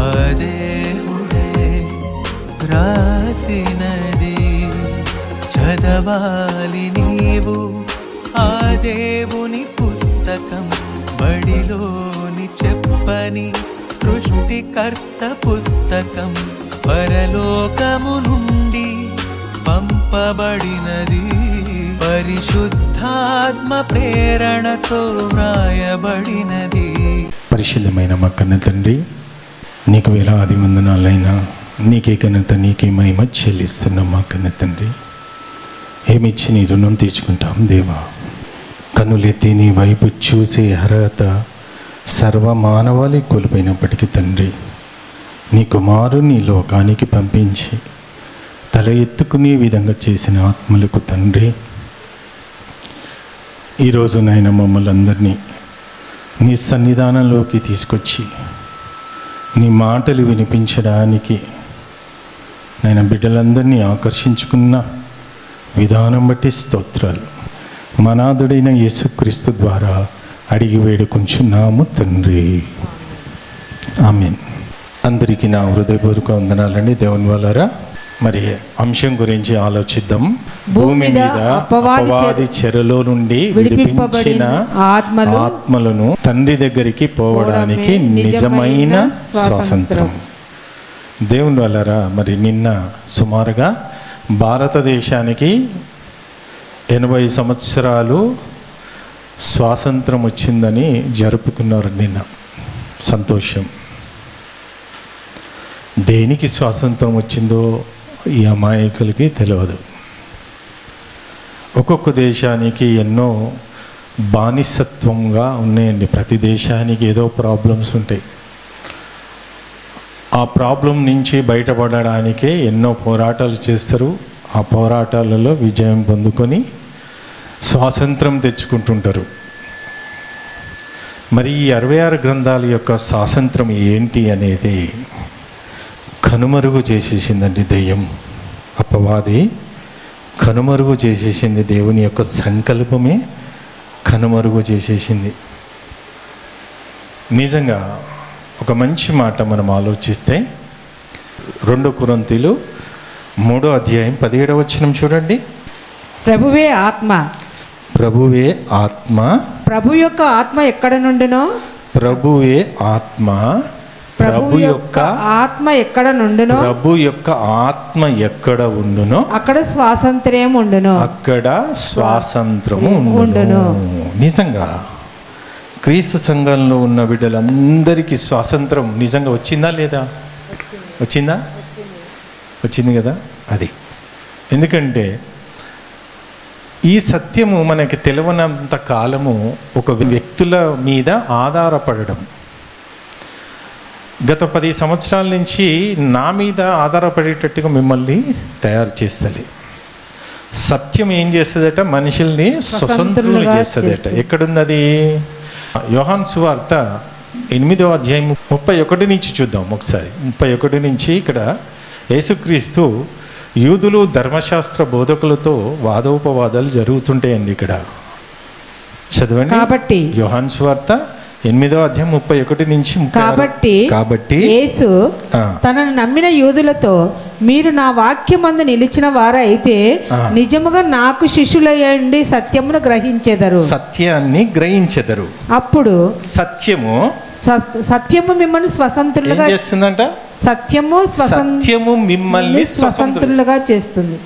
ఆ దేవుడే రాసినది చదవాలి నీవు ఆ దేవుని పుస్తకం. బడిలోని చెప్పని సృష్టికర్త పుస్తకం పరలోకము నుండి పంపబడినది. పరిశుద్ధాత్మ ప్రేరణతో వ్రాయబడినది. పరిశుద్ధమైన మా కన్న తండ్రి, నీకు వేలాది వందనాలైనా నీకే ఘనత నీకే మహిమ చెల్లిస్తున్నాం. మా కన్న తండ్రి, ఏమిచ్చి నీ రుణం తీర్చుకుంటాం దేవా. కన్నులెత్తి నీ వైపు చూసే అర్హత సర్వ మానవాళి కోల్పోయినప్పటికీ తండ్రి, నీ కుమారుని లోకానికి పంపించి తల ఎత్తుకునే విధంగా చేసిన ఆత్మలకు తండ్రి, ఈరోజు నాయన మమ్మల్ని అందరినీ నీ సన్నిధానంలోకి తీసుకొచ్చి నీ మాటలు వినిపించడానికి నాయన బిడ్డలందరినీ ఆకర్షించుకున్న విధానం బట్టి స్తోత్రాలు. మనాథుడైన యేసుక్రీస్తు ద్వారా అడిగి వేడుకొంచున్నాము తండ్రి, ఆమేన్. అందరికీ నా హృదయపూర్వక వందనాలండి. దేవుని వల్లరా మరి అంశం గురించి ఆలోచిద్దాం. భూమి మీద అపవాది చెరలో నుండి విడిపించిన ఆత్మలను తండ్రి దగ్గరికి పోవడానికి నిజమైన స్వాతంత్రం. దేవుని వల్లరా మరి నిన్న సుమారుగా భారతదేశానికి 80 సంవత్సరాలు స్వాతంత్రం వచ్చిందని జరుపుకున్నారు నిన్న. సంతోషం. దేనికి స్వాతంత్రం వచ్చిందో ఈ అమాయకులకి తెలియదు. ఒక్కొక్క దేశానికి ఎన్నో బానిసత్వంగా ఉన్నాయండి. ప్రతి దేశానికి ఏదో ప్రాబ్లమ్స్ ఉంటాయి. ఆ ప్రాబ్లం నుంచి బయటపడడానికే ఎన్నో పోరాటాలు చేస్తారు. ఆ పోరాటాలలో విజయం పొందుకొని స్వాతంత్రం తెచ్చుకుంటుంటారు. మరి ఈ 66 గ్రంథాల యొక్క స్వాతంత్రం ఏంటి అనేది కనుమరుగు చేసేసిందండి దెయ్యం. అపవాది కనుమరుగు చేసేసింది. దేవుని యొక్క సంకల్పమే కనుమరుగు చేసేసింది. నిజంగా ఒక మంచి మాట మనం ఆలోచిస్తే 2 కొరింథీయులు 3వ అధ్యాయం 17వ వచనం చూడండి. ప్రభువే ఆత్మ. ప్రభువే ఆత్మ. ప్రభు యొక్క ఆత్మ ఎక్కడ నుండినో. ప్రభువే ఆత్మ. ప్రభు యొక్క ఆత్మ ఎక్కడ నుండునో. ప్రభు యొక్క ఆత్మ ఎక్కడ ఉండునో అక్కడ స్వాతంత్ర్యం ఉండును. అక్కడ స్వాతంత్రము ఉండును. నిజంగా క్రీస్తు సంఘంలో ఉన్న బిడ్డలందరికీ స్వాతంత్రం నిజంగా వచ్చిందా లేదా? వచ్చిందా? వచ్చింది కదా. అది ఎందుకంటే ఈ సత్యము మనకి తెలియనంత కాలము ఒక వ్యక్తుల మీద ఆధారపడడం. గత 10 సంవత్సరాల నుంచి నా మీద ఆధారపడేటట్టుగా మిమ్మల్ని తయారు చేస్తలే. సత్యం ఏం చేస్తుందట? మనుషుల్ని స్వతంత్రులు చేస్తుందట. ఎక్కడుంది అది? యోహాను సువార్త 8వ అధ్యాయం 31 నుంచి చూద్దాం ఒకసారి. 31 నుంచి ఇక్కడ యేసుక్రీస్తు యూదులు ధర్మశాస్త్ర బోధకులతో వాదోపవాదాలు జరుగుతుంటాయండి. ఇక్కడ చదవండి. కాబట్టి యోహాను సువార్త 8వ అధ్యాయం 31 నుంచి. కాబట్టి యేసు తనను నమ్మిన యూదులతో, మీరు నా వాక్యమందు నిలిచిన వారైతే నిజముగా నాకు శిష్యులయ్యండి సత్యమును గ్రహించెదరు. సత్యాన్ని గ్రహించెదరు. అప్పుడు సత్యము మిమ్మల్ని స్వతంత్రులుగా చేస్తుందంట. సత్యము మిమ్మల్ని స్వతంత్రులుగా చేస్తుంది.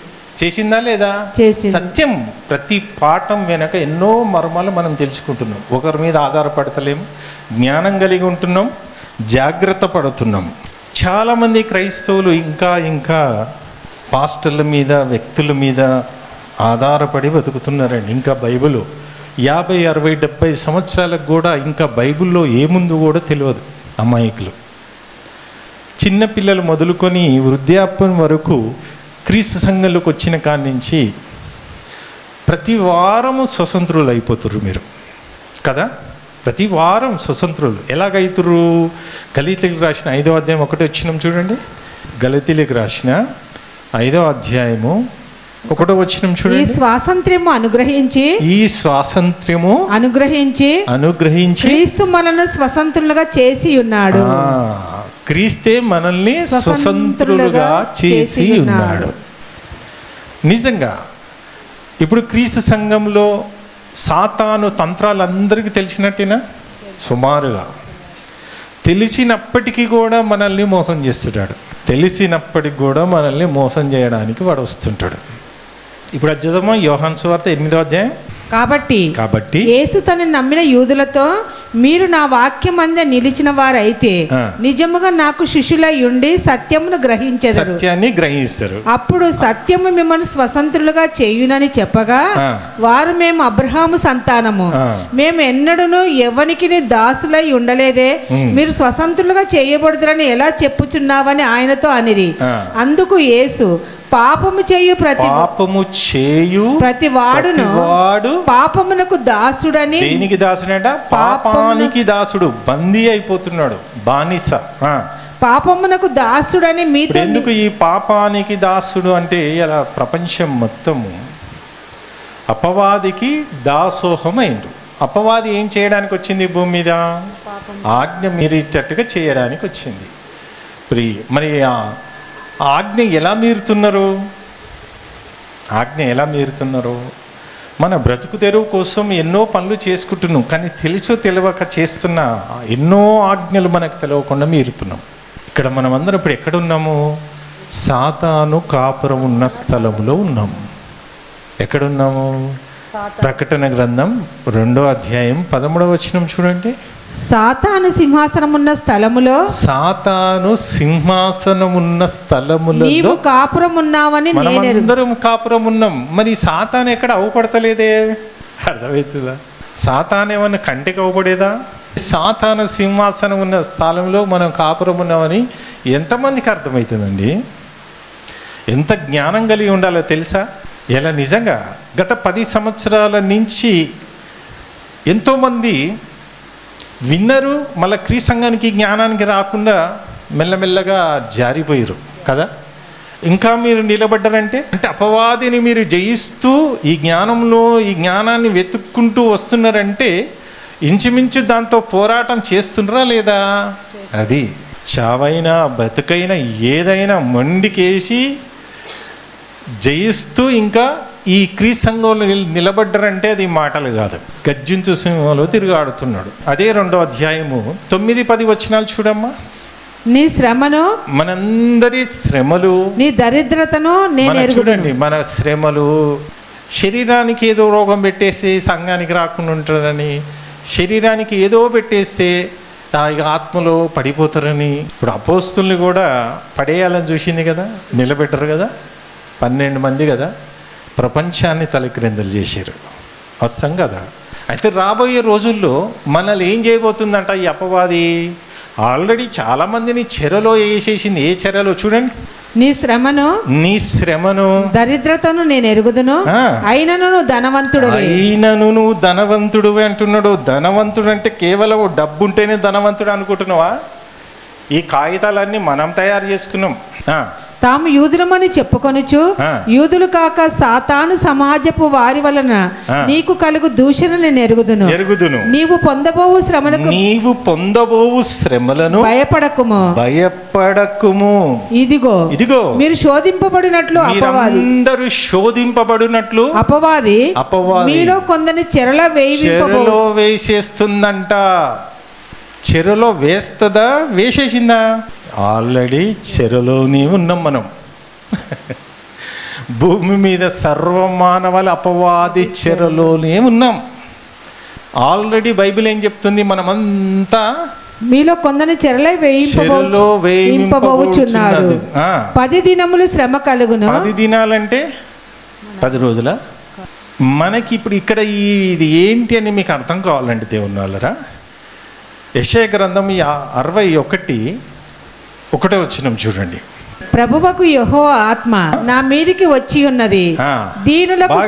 చేసిందా లేదా? చేసింది. సత్యం ప్రతి పాఠం వెనక ఎన్నో మర్మాలు మనం తెలుసుకుంటున్నాం. ఒకరి మీద ఆధారపడతలేం, జ్ఞానం కలిగి ఉంటున్నాం, జాగ్రత్త పడుతున్నాం. చాలామంది క్రైస్తవులు ఇంకా పాస్టర్ల మీద, వ్యక్తుల మీద ఆధారపడి బతుకుతున్నారండి. ఇంకా బైబిల్ 50, 60, 70 సంవత్సరాలకు కూడా ఇంకా బైబిల్లో ఏముందో కూడా తెలియదు అమాయకులు. చిన్నపిల్లలు మొదలుకొని వృద్ధాప్యం వరకు క్రీస్తు సంఘంలోకి వచ్చిన కాడి నుంచి ప్రతి వారము స్వతంత్రులు అయిపోతుర్రు మీరు కదా. ప్రతి వారం స్వతంత్రులు ఎలాగైతురు? గలతీయులకు రాసిన 5వ అధ్యాయం 1వ వచనం చూడండి. గలతీయులకు రాసిన 5వ అధ్యాయము 1వ వచనం చూడండి. ఈ స్వాతంత్ర్యము అనుగ్రహించి క్రీస్తు మనల్ని స్వతంత్రులుగా చేసి ఉన్నాడు. క్రీస్తే మనల్ని స్వతంత్రులుగా చేసి ఉన్నాడు. నిజంగా ఇప్పుడు క్రీస్తు సంఘంలో సాతాను తంత్రాలు అందరికీ తెలిసినట్టేనా? సుమారుగా తెలిసినప్పటికీ కూడా మనల్ని మోసం చేస్తున్నాడు. తెలిసినప్పటికి కూడా మనల్ని మోసం చేయడానికి వాడు వస్తుంటాడు. ఇప్పుడు అది చదవమా, యోహాను సువార్త 8వ అధ్యాయం. కాబట్టి యేసు తనను నమ్మిన యూదులతో, మీరు నా వాక్యమందే నిలిచిన వారైతే నిజముగా నాకు శిష్యులై ఉండి సత్యమును గ్రహించెదరు. సత్యాన్ని గ్రహిస్తారు. అప్పుడు సత్యము మిమ్మల్ని స్వతంత్రులుగా చేయునని చెప్పగా, వారు మేము అబ్రహాము సంతానము, మేము ఎన్నడూను ఎవనికి దాసులై ఉండలేదే, మీరు స్వతంత్రులుగా చేయబడుదురని ఎలా చెప్పుచున్నావని ఆయనతో అనిరి. అందుకు యేసు, పాపము చేయు ప్రతి వాడును పాపమునకు దాసుడని. దేనికి దాసుడంట? పాపానికి దాసుడు, బందీ అయిపోతున్నాడు, బానిస. పాపమునకు దాసుడని మీతో. ఎందుకు ఈ పాపానికి దాసుడు అంటే, ఇలా ప్రపంచం మొత్తము అపవాదికి దాసోహమైండు. అపవాది ఏం చేయడానికి వచ్చింది భూమి మీద? ఆజ్ఞ మీరేటట్టుగా చేయడానికి వచ్చింది. మరి ఆజ్ఞ ఎలా మీరుతున్నారు? ఆజ్ఞ ఎలా మీరుతున్నారు? మన బ్రతుకు తెరువు కోసం ఎన్నో పనులు చేసుకుంటున్నాం, కానీ తెలుసో తెలియక చేస్తున్న ఎన్నో ఆజ్ఞలు మనకు తెలియకుండా మీరుతున్నాం. ఇక్కడ మనమందరం ఇప్పుడు ఎక్కడున్నాము? సాతాను కాపురం ఉన్న స్థలంలో ఉన్నాము. ఎక్కడున్నాము? ప్రకటన గ్రంథం 2వ అధ్యాయం 13వ వచనం చూడండి. సాతాను సింహాసనమున్న స్థలములో, సాతాను సింహాసనమున్న స్థలములో నీవు కాపురం ఉన్నావని మనమందరం కాపురం ఉన్నాం. మరి సాతాను ఎక్కడ అవపడతలేదే? అర్థమవుతుందా? సాతాను ఏమన్నా కంటికి అవపడేదా? సాతాను సింహాసనం ఉన్న స్థలంలో మనం కాపురం ఉన్నామని ఎంతమందికి అర్థమవుతుందండి? ఎంత జ్ఞానం కలిగి ఉండాలో తెలుసా? ఇలా నిజంగా గత 10 సంవత్సరాల నుంచి ఎంతోమంది విన్నరు, మళ్ళీ క్రీస్తు సంఘానికి జ్ఞానానికి రాకుండా మెల్లమెల్లగా జారిపోయారు కదా. ఇంకా మీరు నిలబడ్డారంటే, అంటే అపవాదిని మీరు జయిస్తూ ఈ జ్ఞానంలో ఈ జ్ఞానాన్ని వెతుక్కుంటూ వస్తున్నారంటే ఇంచుమించు దాంతో పోరాటం చేస్తున్నారా లేదా? అది చావైనా బతుకైనా ఏదైనా మొండికేసి జయిస్తూ ఇంకా ఈ క్రీస్తు సంఘంలో నిలబడ్డారంటే అది మాటలు కాదు. గర్జించు సింహంలో తిరుగాడుతున్నాడు. అదే 2వ అధ్యాయము 9-10 వచనాలు చూడమ్మా. నీ శ్రమను, మనందరి శ్రమలు, నీ దరిద్రతను నేను చూడండి. మన శ్రమలు, శరీరానికి ఏదో రోగం పెట్టేసి సంఘానికి రాకుండా ఉంటారని, శరీరానికి ఏదో పెట్టేస్తే ఆత్మలో పడిపోతారని. ఇప్పుడు అపోస్తుల్ని కూడా పడేయాలని చూసింది కదా, నిలబెట్టరు కదా. 12 మంది కదా, ప్రపంచాన్ని తలక్రిందలు చేశారు. వస్తాం కదా. అయితే రాబోయే రోజుల్లో మనల్ని ఏం చేయబోతుందంట ఈ అపవాది? ఆల్రెడీ చాలామందిని చెరలో వేసేసింది. ఏ చెరలో? చూడండి. నీ శ్రమను దరిద్రతను నేను ఎరుగుదును, అయినను నువ్వు ధనవంతుడు అంటున్నాడు. ధనవంతుడు అంటే కేవలం డబ్బు ఉంటేనే ధనవంతుడు అనుకుంటున్నావా? ఈ కాగితాలన్నీ మనం తయారు చేసుకున్నాం. తాము యూదులమని చెప్పుకొనుచు యూదులు కాక సాతాను సమాజపు వారి వలన నీకు కలుగు దూషణ నేను ఎరుగుదును. నీవు పొందబోవు శ్రమలను భయపడకుము. ఇదిగో మీరు శోధింపబడినట్లు అందరూ శోధింపబడినట్లు అపవాది మీలో కొందరిని చెరలో వేసేస్తుందంట. చెరలో వేస్తుందా? వేసేసిందా? ఆల్రెడీ చెరలోనే ఉన్నాం మనం. భూమి మీద సర్వమానవాళి అపవాది చెరలోనే ఉన్నాం. ఆల్రెడీ బైబిల్ ఏం చెప్తుంది? మనమంతా మీలో కొందరిని చెరలో వేయింపబోచున్నాడు. 10 దినములు శ్రమ కలుగును. 10 దినాలంటే 10 రోజుల. మనకి ఇప్పుడు ఇక్కడ ఇది ఏంటి అని మీకు అర్థం కావాలంటే దేవుని వాళ్ళరా, యెషయా గ్రంథం 61:1 వచనం చూడండి. ప్రభువకు యెహోవా ఆత్మ నా మీదికి వచ్చి ఉన్నది. ఆ, దీనులకు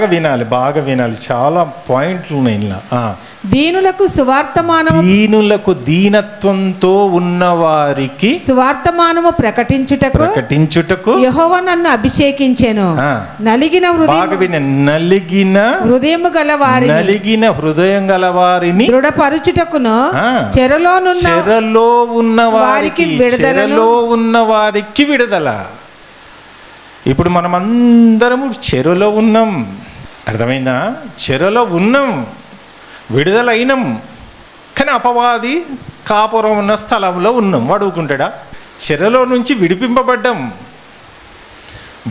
బాగా వినాలి, చాలా పాయింట్లు ఉన్నాయి ఇలా. దీనులకు సువార్తమానము దీనులకు, దీనత్వంతో ఉన్నవారికి సువార్తమానము ప్రకటించుటకు యెహోవా నన్ను అభిషేకించెను. నలిగిన హృదయము గల వారిని దృఢపరచుటకును చెరలో ఉన్న వారికి విడుదల. ఇప్పుడు మనం అందరము చెరలో ఉన్నాం, అర్థమైందా? చెరలో ఉన్నాం, విడుదలైనం, కానీ అపవాది కాపురం ఉన్న స్థలంలో ఉన్నాం. వాడుకుంటాడా? చెరలో నుంచి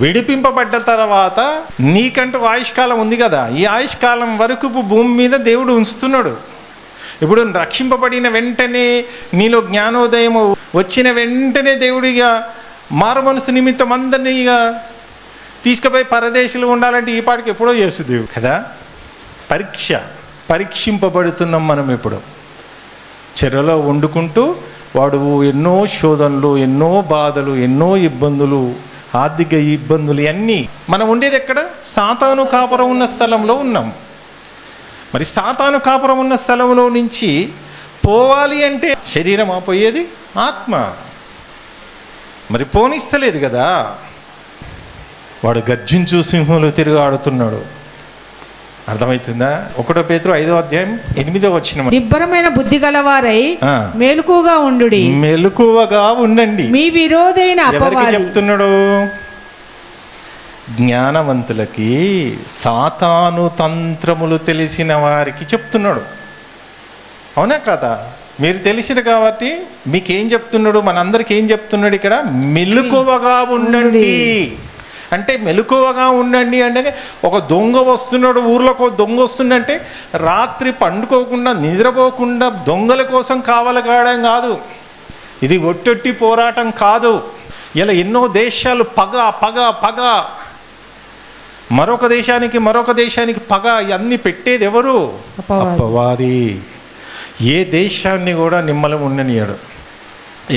విడిపింపబడ్డ తర్వాత నీకంటూ ఆయుష్కాలం ఉంది కదా, ఈ ఆయుష్కాలం వరకు భూమి మీద దేవుడు ఉంచుతున్నాడు. ఇప్పుడు రక్షింపబడిన వెంటనే, నీలో జ్ఞానోదయం వచ్చిన వెంటనే దేవుడిగా మారు మనసు నిమిత్తం అందరినీ ఇక తీసుకుపోయి పరదేశంలో ఉండాలంటే ఈ పాటికి ఎప్పుడో యేసు దేవుడు కదా. పరీక్షింపబడుతున్నాం మనం. ఇప్పుడు చెరలో వండుకుంటూ వాడు ఎన్నో శోధనలు, ఎన్నో బాధలు, ఎన్నో ఇబ్బందులు, ఆర్థిక ఇబ్బందులు అన్నీ. మనం ఉండేది ఎక్కడ? సాతాను కాపురం ఉన్న స్థలంలో ఉన్నాం. మరి సాతాను కాపురం ఉన్న స్థలంలో నుంచి పోవాలి అంటే శరీరం పోయేది, ఆత్మ మరి పోనిస్తలేదు కదా. వాడు గర్జించు సింహంలో తిరుగాడుతున్నాడు. అర్థమవుతుందా? 1 పేతురు 5వ అధ్యాయం 8వ వచనం. నిబ్బరమైన బుద్ధి గలవారై మెలకువగా ఉండండి. మీ విరోధైన ఎవరికి చెప్తున్నాడు? జ్ఞానవంతులకి, సాతాను తంత్రములు తెలిసిన వారికి చెప్తున్నాడు. అవునా కదా? మీరు తెలిసిరు కాబట్టి మీకేం చెప్తున్నాడు? మనందరికి ఏం చెప్తున్నాడు ఇక్కడ? మెలకువగా ఉండండి. అంటే మెలకువగా ఉండండి అంటే, ఒక దొంగ వస్తున్నాడు, ఊర్లోకి దొంగ వస్తుందంటే రాత్రి పండుకోకుండా, నిద్రపోకుండా దొంగల కోసం కావలగాడం కాదు. ఇది ఒట్టొట్టి పోరాటం కాదు. ఇలా ఎన్నో దేశాలు పగ మరొక దేశానికి పగ ఇవన్నీ పెట్టేది ఎవరు? అపవాది. ఏ దేశాన్ని కూడా నిమ్మలం ఉండనియాడు.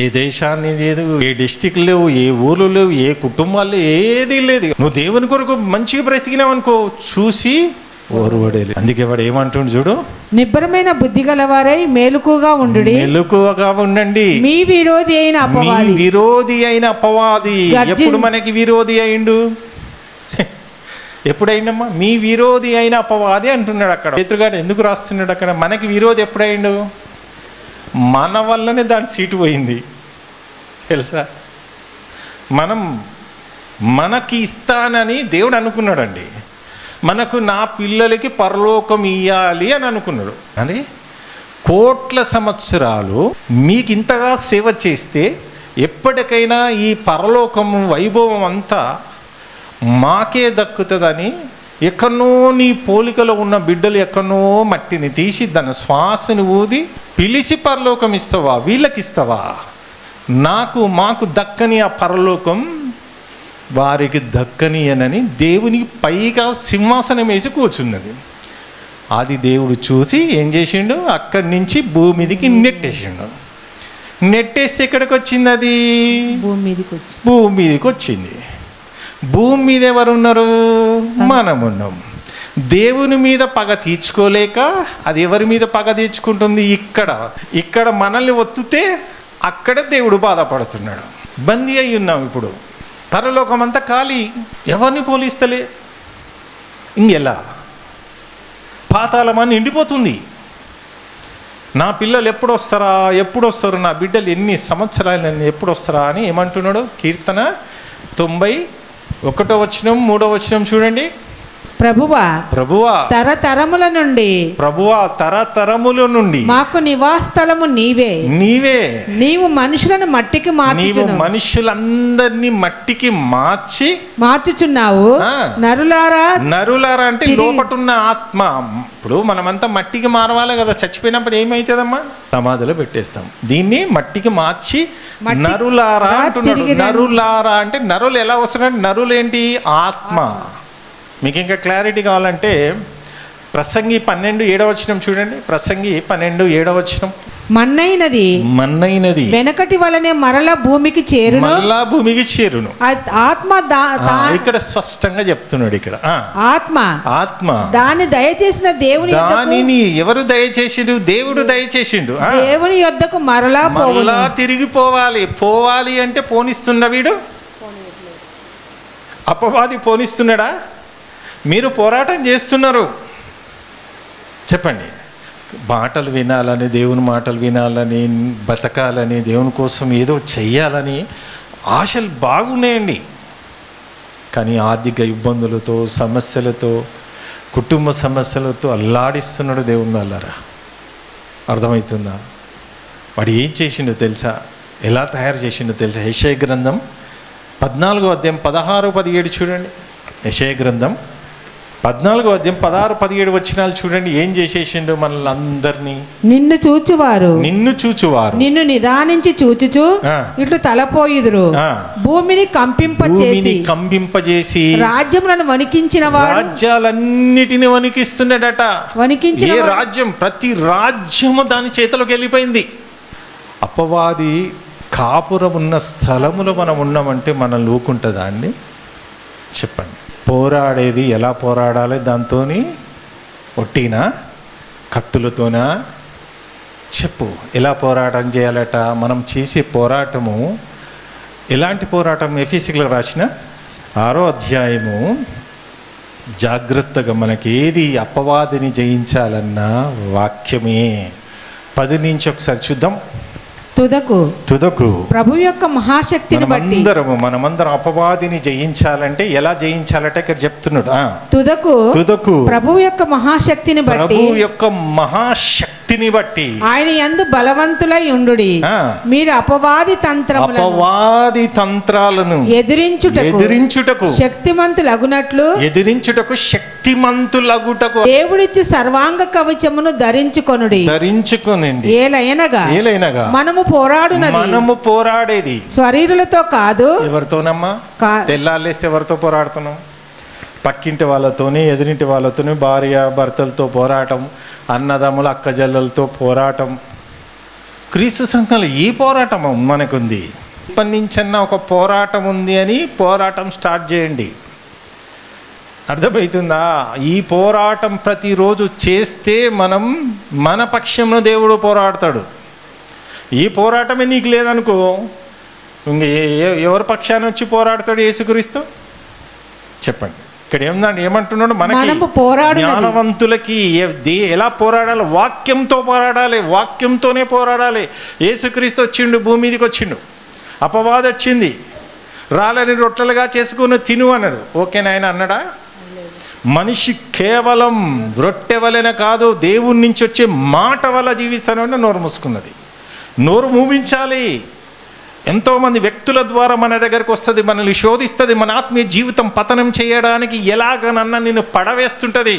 ఏ దేశాన్ని లేదు, ఏ డిస్టిక్ లేవు, ఏ ఊర్లు లేవు, ఏ కుటుంబాలు ఏది లేదు. నువ్వు దేవుని కొరకు మంచిగా బ్రతికినావు అనుకో, చూసి ఓర్వడే. అందుకే వాడు ఏమంటుండు చూడు, నిబ్బరమైన బుద్ధి గలవారై మెలకువగా ఉండండి. మీ విరోధి అయిన అపవాది. ఎప్పుడు మనకి విరోధి అయిండు? ఎప్పుడైందమ్మా? మీ విరోధి అయిన అపవాది అంటున్నాడు అక్కడ. పేతురుగాడు ఎందుకు రాస్తున్నాడు అక్కడ? మనకి విరోధి ఎప్పుడైండు? మన వల్లనే దాని సీటు పోయింది తెలుసా. మనకి ఇస్తానని దేవుడు అనుకున్నాడండి. మనకు నా పిల్లలకి పరలోకం ఇయ్యాలి అని అనుకున్నాడు. అని కోట్ల సంవత్సరాలు మీకు ఇంతగా సేవ చేస్తే ఎప్పటికైనా ఈ పరలోకం వైభవం అంతా మాకే దక్కుతుందని ఎక్కడనో నీ పోలికలో ఉన్న బిడ్డలు ఎక్కడనో మట్టిని తీసి దాని శ్వాసని ఊది పిలిచి పరలోకం ఇస్తావా? వీళ్ళకి ఇస్తావా? మాకు దక్కని ఆ పరలోకం వారికి దక్కని అని దేవునికి పైగా సింహాసనం వేసి కూర్చున్నది. అది దేవుడు చూసి ఏం చేసిండు? అక్కడి నుంచి భూమి మీదకి నెట్టేస్తే ఎక్కడికి వచ్చింది? అది భూమి మీదకి వచ్చింది. భూమి మీద ఎవరు ఉన్నారు? మనం ఉన్నాం. దేవుని మీద పగ తీర్చుకోలేక అది ఎవరి మీద పగ తీర్చుకుంటుంది? ఇక్కడ మనల్ని ఒత్తుతే అక్కడ దేవుడు బాధపడుతున్నాడు. బందీ అయి ఉన్నాం. ఇప్పుడు పరలోకం అంతా ఖాళీ, ఎవరిని పోలిస్తలే. ఇంకెలా? పాతాళమని నిండిపోతుంది. నా పిల్లలు ఎప్పుడు వస్తారు, నా బిడ్డలు ఎన్ని సంవత్సరాలు ఎప్పుడు వస్తారా అని ఏమంటున్నాడు? కీర్తన 91వ వచనం 3వ వచనం చూడండి. ప్రభువా తరతరముల నుండి మాకు నివాసస్థలము నీవే. నీవు మనుషులను మనుషులందరినీ మట్టికి మార్చుచున్నావు. నరులారా అంటే లోపటున్న ఆత్మ. ఇప్పుడు మనమంతా మట్టికి మారవాలి కదా. చచ్చిపోయినప్పుడు ఏమైతుందమ్మా? సమాధిలో పెట్టేస్తాం. దీన్ని మట్టికి మార్చి నరులారా అంటున్నాడు. నరులారా అంటే నరులు ఎలా వస్తున్నాడు? నరులేంటి? ఆత్మ. మీకు ఇంకా క్లారిటీ కావాలంటే ప్రసంగి 12:7 చూడండి. ప్రసంగి 12:7 మన్నైనది వెనకటి వలనే మరల భూమికి చేరును, మళ్ళా భూమికి చేరును. ఆత్మ ఇక్కడ స్పష్టంగా చెప్తున్నాడు. ఇక్కడ ఆత్మ దాన్ని దయచేసిన దేవుని దానిని ఎవరు దయచేసిండు? దేవుడు దయచేసిండు. దేవుని యొద్దకు మరలా పోవాలి అంటే పోనిస్తున్న వీడు అపవాది పోనిస్తున్నాడా? మీరు పోరాటం చేస్తున్నారు. చెప్పండి. మాటలు వినాలని, దేవుని మాటలు వినాలని, బతకాలని, దేవుని కోసం ఏదో చెయ్యాలని ఆశలు బాగున్నాయండి. కానీ ఆర్థిక ఇబ్బందులతో, సమస్యలతో, కుటుంబ సమస్యలతో అల్లాడిస్తున్నాడు దేవుని వాళ్ళరా. అర్థమవుతుందా? వాడు ఏం చేసిండో తెలుసా? ఎలా తయారు చేసిండో తెలుసా? యెషయా గ్రంథం 14వ అధ్యాయం 16-17 చూడండి. యెషయా గ్రంథం 14వ అధ్యాయం 16-17 వచనాలు చూడండి. ఏం చేసేసిండు మనల్ని అందరినీ? నిన్ను చూచువారు నిన్ను నిదానించి చూచుచు ఇట్లు తలపోయిదురు, భూమిని కంపింపజేసి రాజ్యములను వణికించిన వాడు. రాజ్యాలన్నిటిని వణికిస్తున్నాడట. వణికించిన రాజ్యం, ప్రతి రాజ్యము దాని చేతిలోకి వెళ్ళిపోయింది. అపవాది కాపురం ఉన్న స్థలములో మనం ఉన్నామంటే మనల్ని ఊకుంటుందా అండి? చెప్పండి. పోరాడేది ఎలా పోరాడాలి? దాంతోని ఒట్టినా, కత్తులతోనా? చెప్పు, ఎలా పోరాటం చేయాలట? మనం చేసే పోరాటము ఎలాంటి పోరాటం? ఎఫెసీయులకు రాసిన 6వ అధ్యాయము జాగ్రత్తగా మనకి ఏది అపవాదిని జయించాలన్నా వాక్యమే. 10 నుంచి ఒకసారి చూద్దాం. తుదకు ప్రభు యొక్క మహాశక్తిని బట్టి మనమందరం అపవాదిని జయించాలంటే ఎలా జయించాలంటే ఇక్కడ చెప్తున్నాడు. తుదకు ప్రభు యొక్క మహాశక్తిని బట్టి ఆయన యందు బలవంతులై ఉండుడి. మీరు అపవాది తంత్రాలను ఎదిరించుటకు శక్తిమంతులగునట్లు దేవుడిచ్చి సర్వాంగ కవచమును ధరించుకొనుడి. ఏలయనగా మనము పోరాడేది శరీరులతో కాదు. ఎవరితోనమ్మా? తెల్లాలేసి ఎవరితో పోరాడుతున్నాం? పక్కింటి వాళ్ళతోని, ఎదురింటి వాళ్ళతోని, భార్య భర్తలతో పోరాటం, అన్నదమ్ముల అక్కజల్లలతో పోరాటం. క్రీస్తు సంఘంలో ఈ పోరాటం మనకుంది. ఇప్పటి నుంచన్నా ఒక పోరాటం ఉంది అని పోరాటం స్టార్ట్ చేయండి. అర్థమవుతుందా? ఈ పోరాటం ప్రతిరోజు చేస్తే మన పక్షంలో దేవుడు పోరాడతాడు. ఈ పోరాటమే నీకు లేదనుకో, ఇంక ఎవరి పక్షాన్ని వచ్చి పోరాడతాడు యేసుక్రీస్తు? చెప్పండి. ఇక్కడ ఏమంటున్నాడు? మనకి జ్ఞానవంతులకి ఎలా పోరాడాలి? వాక్యంతో పోరాడాలి, వాక్యంతోనే పోరాడాలి. యేసుక్రీస్తు వచ్చిండు, భూమి మీదకి వచ్చిండు. అపవాది వచ్చింది, రాళ్ళని రొట్టెలుగా చేసుకుని తిను అన్నాడు. ఓకే నాయన అన్నాడా? మనిషి కేవలం రొట్టె వలన కాదు, దేవుడి నుంచి వచ్చే మాట వల్ల జీవిస్తానంటే నోరు మూసుకున్నది. నోరు మూవించాలి. ఎంతోమంది వ్యక్తుల ద్వారా మన దగ్గరకు వస్తుంది, మనల్ని శోధిస్తుంది, మన ఆత్మీయ జీవితం పతనం చేయడానికి ఎలాగనన్నా నిన్ను పడవేస్తుంటుంది.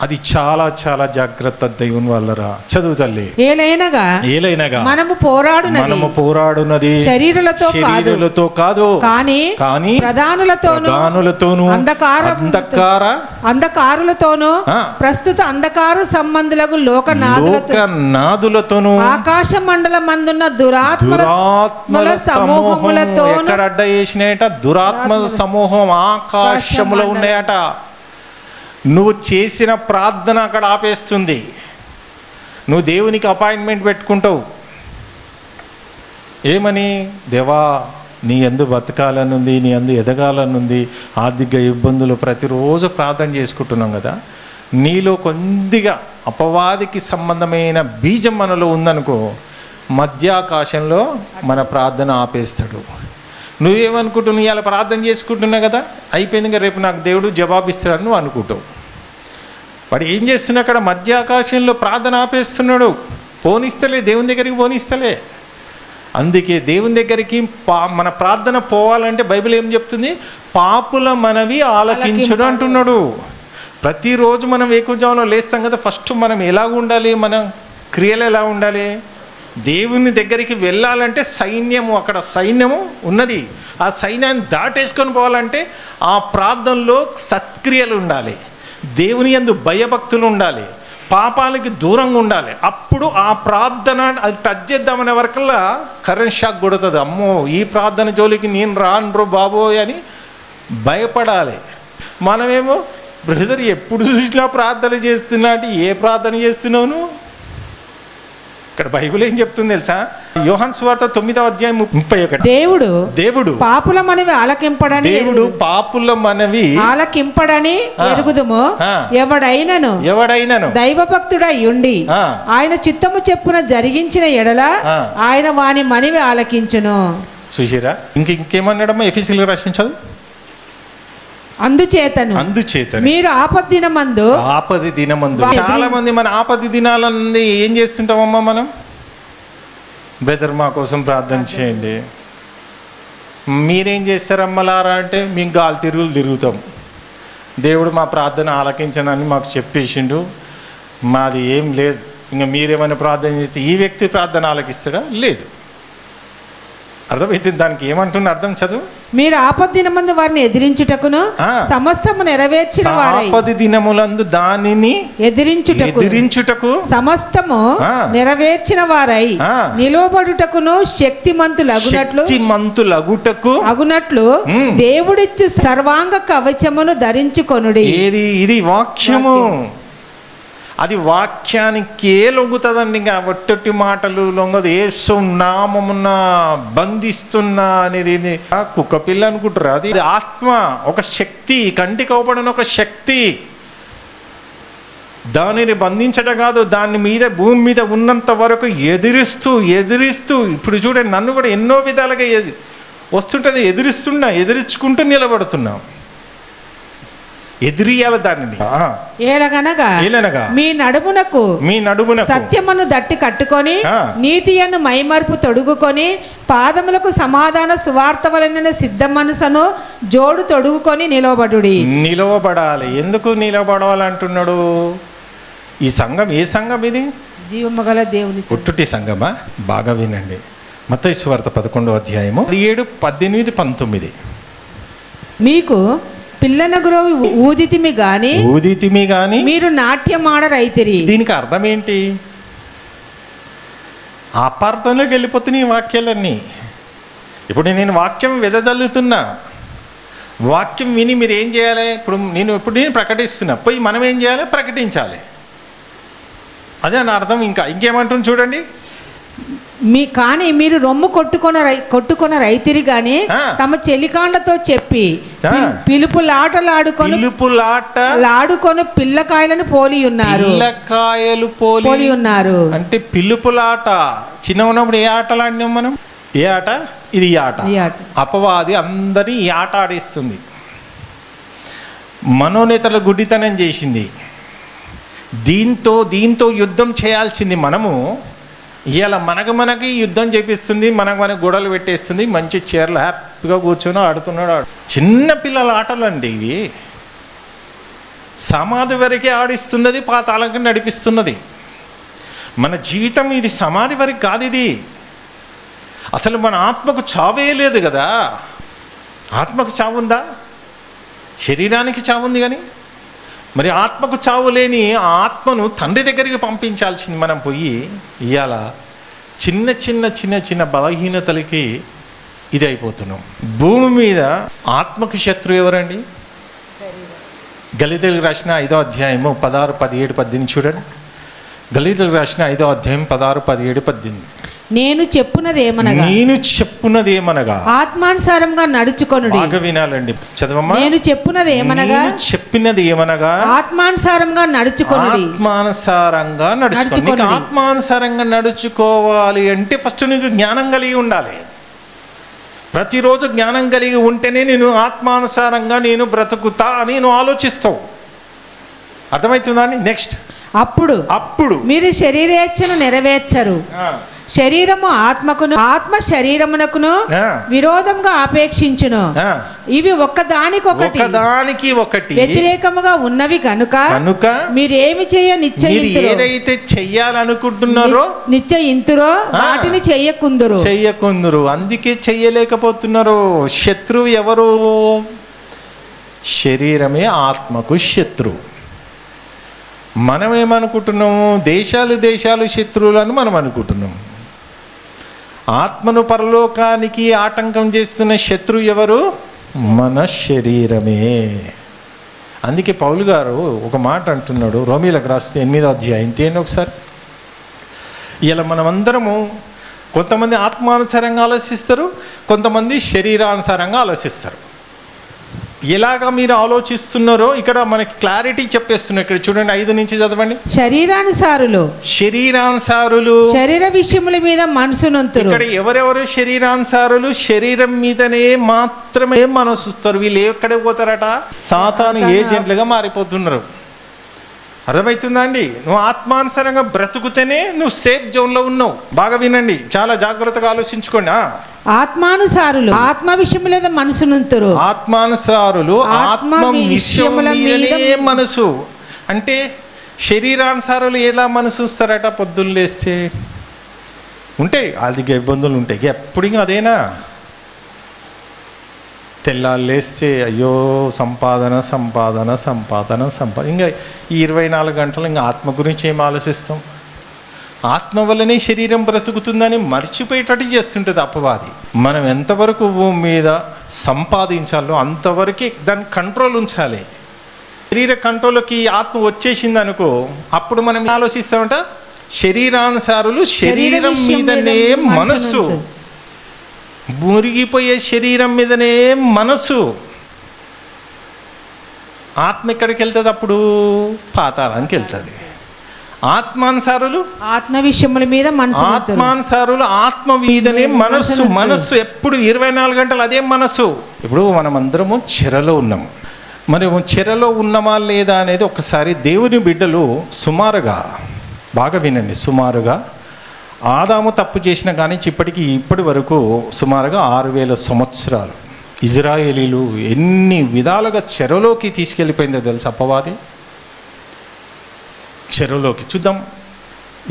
అది చాలా చాలా జాగ్రత్త దేవుని వాళ్ళరా. చదువు తల్లి. ఏలైనగా మనము పోరాడునది శరీరులతో కాదు, కానీ ప్రధానులతోనూ అంధకారులతోనూ ప్రస్తుత అంధకార సంబంధులకు లోకనాథులతోనూ ఆకాశ మండలమందున్న దురాత్మల సమూహములతో. ఎక్కడ అడ్డ వేసినాయట? దురాత్మల సమూహం ఆకాశములో ఉన్నాయట. నువ్వు చేసిన ప్రార్థన అక్కడ ఆపేస్తుంది. నువ్వు దేవునికి అపాయింట్మెంట్ పెట్టుకుంటావు. ఏమని? దేవా, నీ యందు బతకాలనుంది, నీ యందు ఎదగాలనుంది, ఆర్థిక ఇబ్బందులు ప్రతిరోజు ప్రార్థన చేసుకుంటున్నాం కదా. నీలో కొద్దిగా అపవాదికి సంబంధమైన బీజం మనలో ఉందనుకో, మధ్యాకాశంలో మన ప్రార్థన ఆపేస్తాడు. నువ్వేమనుకుంటున్నావు? ఇలా ప్రార్థన చేసుకుంటున్నా కదా, అయిపోయింది ఇంకా, రేపు నాకు దేవుడు జవాబిస్తాడని నువ్వు అనుకుంటావు. వాడు ఏం చేస్తున్నా? అక్కడ మధ్యాకాశంలో ప్రార్థన ఆపేస్తున్నాడు. పోనిస్తలే, దేవుని దగ్గరికి పోనిస్తలే. అందుకే దేవుని దగ్గరికి మన ప్రార్థన పోవాలంటే బైబిల్ ఏం చెప్తుంది? పాపుల మనవి ఆలకించుడు అంటున్నాడు. ప్రతిరోజు మనం వేకువజాములో లేస్తాం కదా, ఫస్ట్ మనం ఎలా ఉండాలి? మన క్రియలు ఎలా ఉండాలి? దేవుని దగ్గరికి వెళ్ళాలంటే అక్కడ సైన్యము ఉన్నది. ఆ సైన్యాన్ని దాటేసుకొని పోవాలంటే ఆ ప్రార్థనలో సత్క్రియలు ఉండాలి, దేవుని యందు భయభక్తులు ఉండాలి, పాపాలకి దూరంగా ఉండాలి. అప్పుడు ఆ ప్రార్థన అది టచ్ చేద్దామనే వరకల్లా కరెంట్ షాక్ కొడుతుంది. అమ్మో, ఈ ప్రార్థన జోలికి నేను రాను బాబోయ్ అని భయపడాలి. మనమేమో బ్రదర్ ఎప్పుడు చూసినా ప్రార్థన చేస్తున్నా అంటే ఏ ప్రార్థన చేస్తున్నావు నువ్వు? ఇక్కడ బైబిల్ ఏం చెప్తుంది తెలుసా? యోహాను సువార్త 9వ అధ్యాయం 31. దేవుడు పాపుల మనవి ఆలకింపడని దేవుడు పాపుల మనవి ఆలకింపడని ఎరుగుదుము. ఎవడైనను దైవభక్తుడై ఉండి ఆయన చిత్తము చెప్పున జరిగించిన ఎడల ఆయన వాని మనవి ఆలకించును. చూసిరా, ఇంకేమన్నాడమ్మా? ఎఫెసీయులకు రాసిన చదువు. అందుచేతను మీరు ఆపది దినమందు చాలా మంది మన ఆపది దినాలన్నీ ఏం చేస్తుంటామమ్మా మనం? బ్రదర్ మా కోసం ప్రార్థన చేయండి. మీరేం చేస్తారమ్మలారా అంటే మేము గాలి తిరుగుతాం. దేవుడు మా ప్రార్థన ఆలకించనని మాకు చెప్పేసిండు, మాది ఏం లేదు. ఇంకా మీరేమైనా ప్రార్థన చేస్తే ఈ వ్యక్తి ప్రార్థన ఆలకిస్తాడా? లేదు. అర్థమైతే దానికి ఏమంటున్న అర్థం చదువు. మీరు ఆపది దినమందు వారిని ఎదిరించుటకును సమస్తము నెరవేర్చిన వారై. ఆపది దినములందు దానిని ఎదిరించుటకు సమస్తము నెరవేర్చిన వారై నిలవబడుటకును శక్తిమంతులగుటకు దేవుడిచ్చు సర్వాంగ కవచమును ధరించుకొనుడి. ఇది వాక్యము. అది వాక్యానికే లొంగుతుందండి. ఇంకా ఒట్టొట్టి మాటలు లొంగదు. యేసు నామమున బంధిస్తున్నా అనేది కుక్క పిల్ల అనుకుంటారు. అది ఆత్మ, ఒక శక్తి, కంటికి అవపడిన ఒక శక్తి. దానిని బంధించడం కాదు, దాని మీద భూమి మీద ఉన్నంత వరకు ఎదిరిస్తూ ఇప్పుడు చూడండి, నన్ను కూడా ఎన్నో విధాలుగా వస్తుంటుంది. ఎదిరించుకుంటూ నిలబడుతున్నాం. ఎదిరియాల దానిని. ఏలగనగా మీ నడుమునకు సత్యమును దట్టి కట్టుకొని నీతియను మైమర్పు తొడుగుకొని పాదములకు సమాధాన సువార్త వలన సిద్ధ మనసును జోడు తొడుగుకొని నిలవబడాలి. ఎందుకు నిలబడాలంటున్నాడు? ఈ సంఘం ఏ సంఘం? ఇది జీవమగల దేవుని పుట్టుటి సంఘమా? బాగా వినండి. మత్తయి సువార్త 11వ అధ్యాయము 17, 18, 19. మీకు పిల్లనగురు ఊదితిమి గాని మీరు నాట్యమాడరైతిరి. దీనికి అర్థం ఏంటి? అపార్థంలోకి వెళ్ళిపోతున్నాయి ఈ వాక్యాలన్నీ. ఇప్పుడు నేను వాక్యం వెదజల్లుతున్నా. వాక్యం విని మీరు ఏం చేయాలి? ఇప్పుడు నేను ప్రకటిస్తున్నా, పోయి మనం ఏం చేయాలి? ప్రకటించాలి. అదే నా అర్థం. ఇంకేమంటుంది చూడండి. కానీ మీరు రొమ్ము కొట్టుకొన రైతిరి గాని తమ చెలికాండతో చెప్పి పిలుపులాటలాడుకొని పిల్లకాయలను పోలి ఉన్నారు. అంటే పిలుపులాట. చిన్న ఉన్నప్పుడు ఏ ఆటలు ఆడినాం మనం? ఏ ఆట? ఇది ఈ ఆట. అపవాది అందరినీ ఈ ఆట ఆడిస్తుంది. మనోనేతల గుడ్డితనం చేసింది. దీంతో యుద్ధం చేయాల్సింది మనము. ఇవాళ మనకి యుద్ధం చేపిస్తుంది, మనకు గొడవలు పెట్టేస్తుంది. మంచి చీరలు హ్యాపీగా కూర్చొని ఆడుతున్నాడు. చిన్న పిల్లల ఆటలండి ఇవి. సమాధి వరకే ఆడిస్తున్నది, పాతాళంకి నడిపిస్తున్నది. మన జీవితం ఇది సమాధి వరకు కాదు. ఇది అసలు మన ఆత్మకు చావే లేదు కదా. ఆత్మకు చావుందా? శరీరానికి చావుంది కానీ మరి ఆత్మకు చావు లేని ఆ ఆత్మను తండ్రి దగ్గరికి పంపించాల్సింది మనం పోయి. ఇవాళ చిన్న బలహీనతలకి ఇది అయిపోతున్నాం. భూమి మీద ఆత్మకు శత్రువు ఎవరండి? గలీతీయులకు రాసిన 5వ అధ్యాయము 16, 17, 18 చూడండి. గలీతీయులకు రాసిన 5వ అధ్యాయం 16, 17, 18. నేను చెప్పున్నదేమనగా ఆత్మానుసారంగా నడుచుకొనుడి. బాగా వినాలండి, చదవమ్మా. నేను చెప్పినది ఏమనగా ఆత్మానుసారంగా నడుచుకొనుడి. ఆత్మానుసారంగా నడుచుకోవాలి అంటే ఫస్ట్ నీకు జ్ఞానం కలిగి ఉండాలి. ప్రతిరోజు జ్ఞానం కలిగి ఉంటేనే నేను ఆత్మానుసారంగా నేను బ్రతుకుతా అని నువ్వు ఆలోచిస్తావు. అర్థమవుతుందా అండి? నెక్స్ట్, అప్పుడు మీరు శరీరేచ్ఛను నెరవేర్చరు. శరీరము ఆత్మకును, ఆత్మ శరీరమునకును విరోధంగా ఆపేక్షించును. ఇవి ఒకదానికి వ్యతిరేకముగా ఉన్నవి కనుక మీరేమి ఏదైతే చెయ్యాలనుకుంటున్నారో నిశ్చయింతురో వాటిని చెయ్యకుందురు. అందుకే చెయ్యలేకపోతున్నారు. శత్రువు ఎవరు? శరీరమే ఆత్మకు శత్రువు. మనం ఏమనుకుంటున్నాము, దేశాలు శత్రువులు అని మనం అనుకుంటున్నాము. ఆత్మను పరలోకానికి ఆటంకం చేస్తున్న శత్రువు ఎవరు? మన శరీరమే. అందుకే పౌలు గారు ఒక మాట అంటున్నాడు, రోమీలకు రాస్తే 8వ అధ్యాయం తేండి ఒకసారి. ఇలా మనమందరము కొంతమంది ఆత్మానుసారంగా ఆలోచిస్తారు, కొంతమంది శరీరానుసారంగా ఆలోచిస్తారు. ఎలాగా మీరు ఆలోచిస్తున్నారో ఇక్కడ మనకి క్లారిటీ చెప్పేస్తున్నారు. ఇక్కడ చూడండి, 5 నుంచి చదవండి. శరీరానుసారులు శరీర విషయముల మీద మనసునంతురు. ఇక్కడ ఎవరెవరు శరీరానుసారులు? శరీరం మీదనే మాత్రమే మనసుస్తారు. వీళ్ళు ఎక్కడికి పోతారట? సాతాను ఏజెంట్లుగా మారిపోతున్నారు. అర్థమవుతుందా అండి? నువ్వు ఆత్మానుసారంగా బ్రతుకుతేనే నువ్వు సేఫ్ జోన్లో ఉన్నావు. బాగా వినండి, చాలా జాగ్రత్తగా ఆలోచించుకోండి. ఆత్మానుసారులు ఆత్మ విషయముల మీద మనసునంతురు. ఆత్మానుసారులు ఆత్మ విషయముల మీదనే మనసు. అంటే శరీరానుసారులు ఎలా మనసు వస్తారట? పొద్దున్న లేస్తే ఉంటాయి అది ఇబ్బందులు ఉంటాయి, ఎప్పుడు ఇంకా అదేనా? తెల్లాలు లేస్తే అయ్యో సంపాదన ఇంకా ఈ 24 గంటలు ఇంకా ఆత్మ గురించి ఏం ఆలోచిస్తాం? ఆత్మ వల్లనే శరీరం బ్రతుకుతుందని మర్చిపోయేటట్టు చేస్తుంటుంది అపవాది. మనం ఎంతవరకు భూమి మీద సంపాదించాలో అంతవరకే దాన్ని కంట్రోల్ ఉంచాలి. శరీర కంట్రోల్కి ఆత్మ వచ్చేసింది అనుకో, అప్పుడు మనం ఆలోచిస్తామంట శరీరానుసారులు శరీరం మీదనే మనస్సు. మురిగిపోయే శరీరం మీదనే మనసు. ఆత్మ ఎక్కడికి వెళ్తుంది? అప్పుడు పాతాళానికి వెళ్తుంది. ఆత్మానుసారులు ఆత్మ విషయముల మీద మనసు. ఆత్మానుసారులు ఆత్మ మీదనే మనస్సు ఎప్పుడు 24 గంటలు అదే మనస్సు. ఇప్పుడు మనం అందరము చెరలో ఉన్నాము. మరి చెరలో ఉన్నామా లేదా అనేది ఒకసారి దేవుని బిడ్డలు సుమారుగా, బాగా వినండి, సుమారుగా ఆదాము తప్పు చేసిన కానీ ఇప్పటి వరకు సుమారుగా 6000 సంవత్సరాలు ఇజ్రాయేలీలు ఎన్ని విధాలుగా చెరలోకి తీసుకెళ్ళిపోయిందో తెలుసు అపవాది. చెరలోకి చూద్దాం.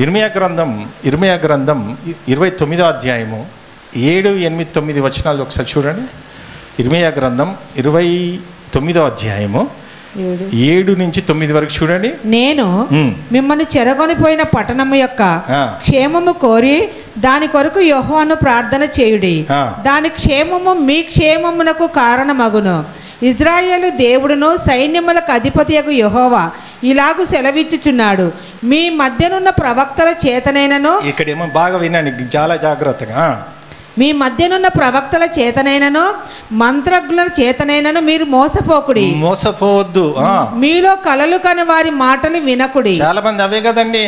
ఇర్మియా గ్రంథం 29వ అధ్యాయము 7, 8, 9 వచనాలు ఒకసారి చూడండి. ఇర్మియా గ్రంథం 29వ అధ్యాయము 7 నుంచి 9 వరకు చూడండి. నేను మిమ్మల్ని చెరగొనిపోయిన పట్టణము యొక్క క్షేమము కోరి దాని కొరకు యెహోవాను ప్రార్థన చేయుడి. దాని క్షేమము మీ క్షేమమునకు కారణమగును. ఇజ్రాయేలు దేవుడును సైన్యములకు అధిపతియగు యెహోవా ఇలాగు సెలవిచ్చుచున్నాడు, మీ మధ్యనున్న ప్రవక్తల చేతనైనను, ఇక్కడేమో బాగా వినండి చాలా జాగ్రత్తగా, మీ మధ్యనున్న ప్రవక్తల చేతనైనను మంత్రజ్ఞుల చేతనైనను మీరు మోసపోవద్దు. మీలో కలలు కని వారి మాటలు వినకుడి. చాలా మంది అవే కదండి.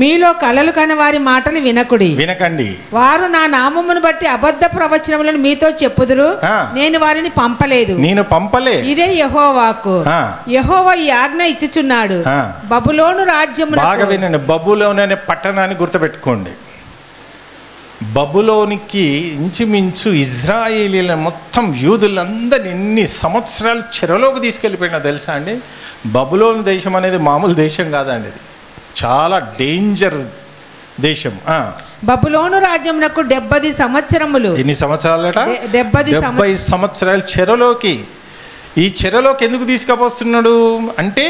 మీలో కలలు కని వారి మాటలు వినకండి. వారు నా నామమును బట్టి అబద్ధ ప్రవచనములను మీతో చెప్పుదురు, నేను వారిని పంపలే. ఇదే యెహోవా వాక్కు. యెహోవా ఈ ఆజ్ఞ ఇచ్చుచున్నాడు, బబులోను రాజ్యము. బాగా వినండి, బబులోను అనే పట్టణాన్ని గుర్తుపెట్టుకోండి. బబులోనికి ఇంచుమించు ఇజ్రాయేలీల మొత్తం యూదులందరినీ ఎన్ని సంవత్సరాలు చెరలోకి తీసుకెళ్ళిపోయినా తెలుసా అండి? బబులోను దేశం అనేది మామూలు దేశం కాదండి, ఇది చాలా డేంజర్ దేశం. బబులోను రాజ్యమునకు 70 సంవత్సరములు. ఎన్ని సంవత్సరాలట? 70 సంవత్సరాలు చెరలోకి. ఈ చెరలోకి ఎందుకు తీసుకుపోతున్నాడు అంటే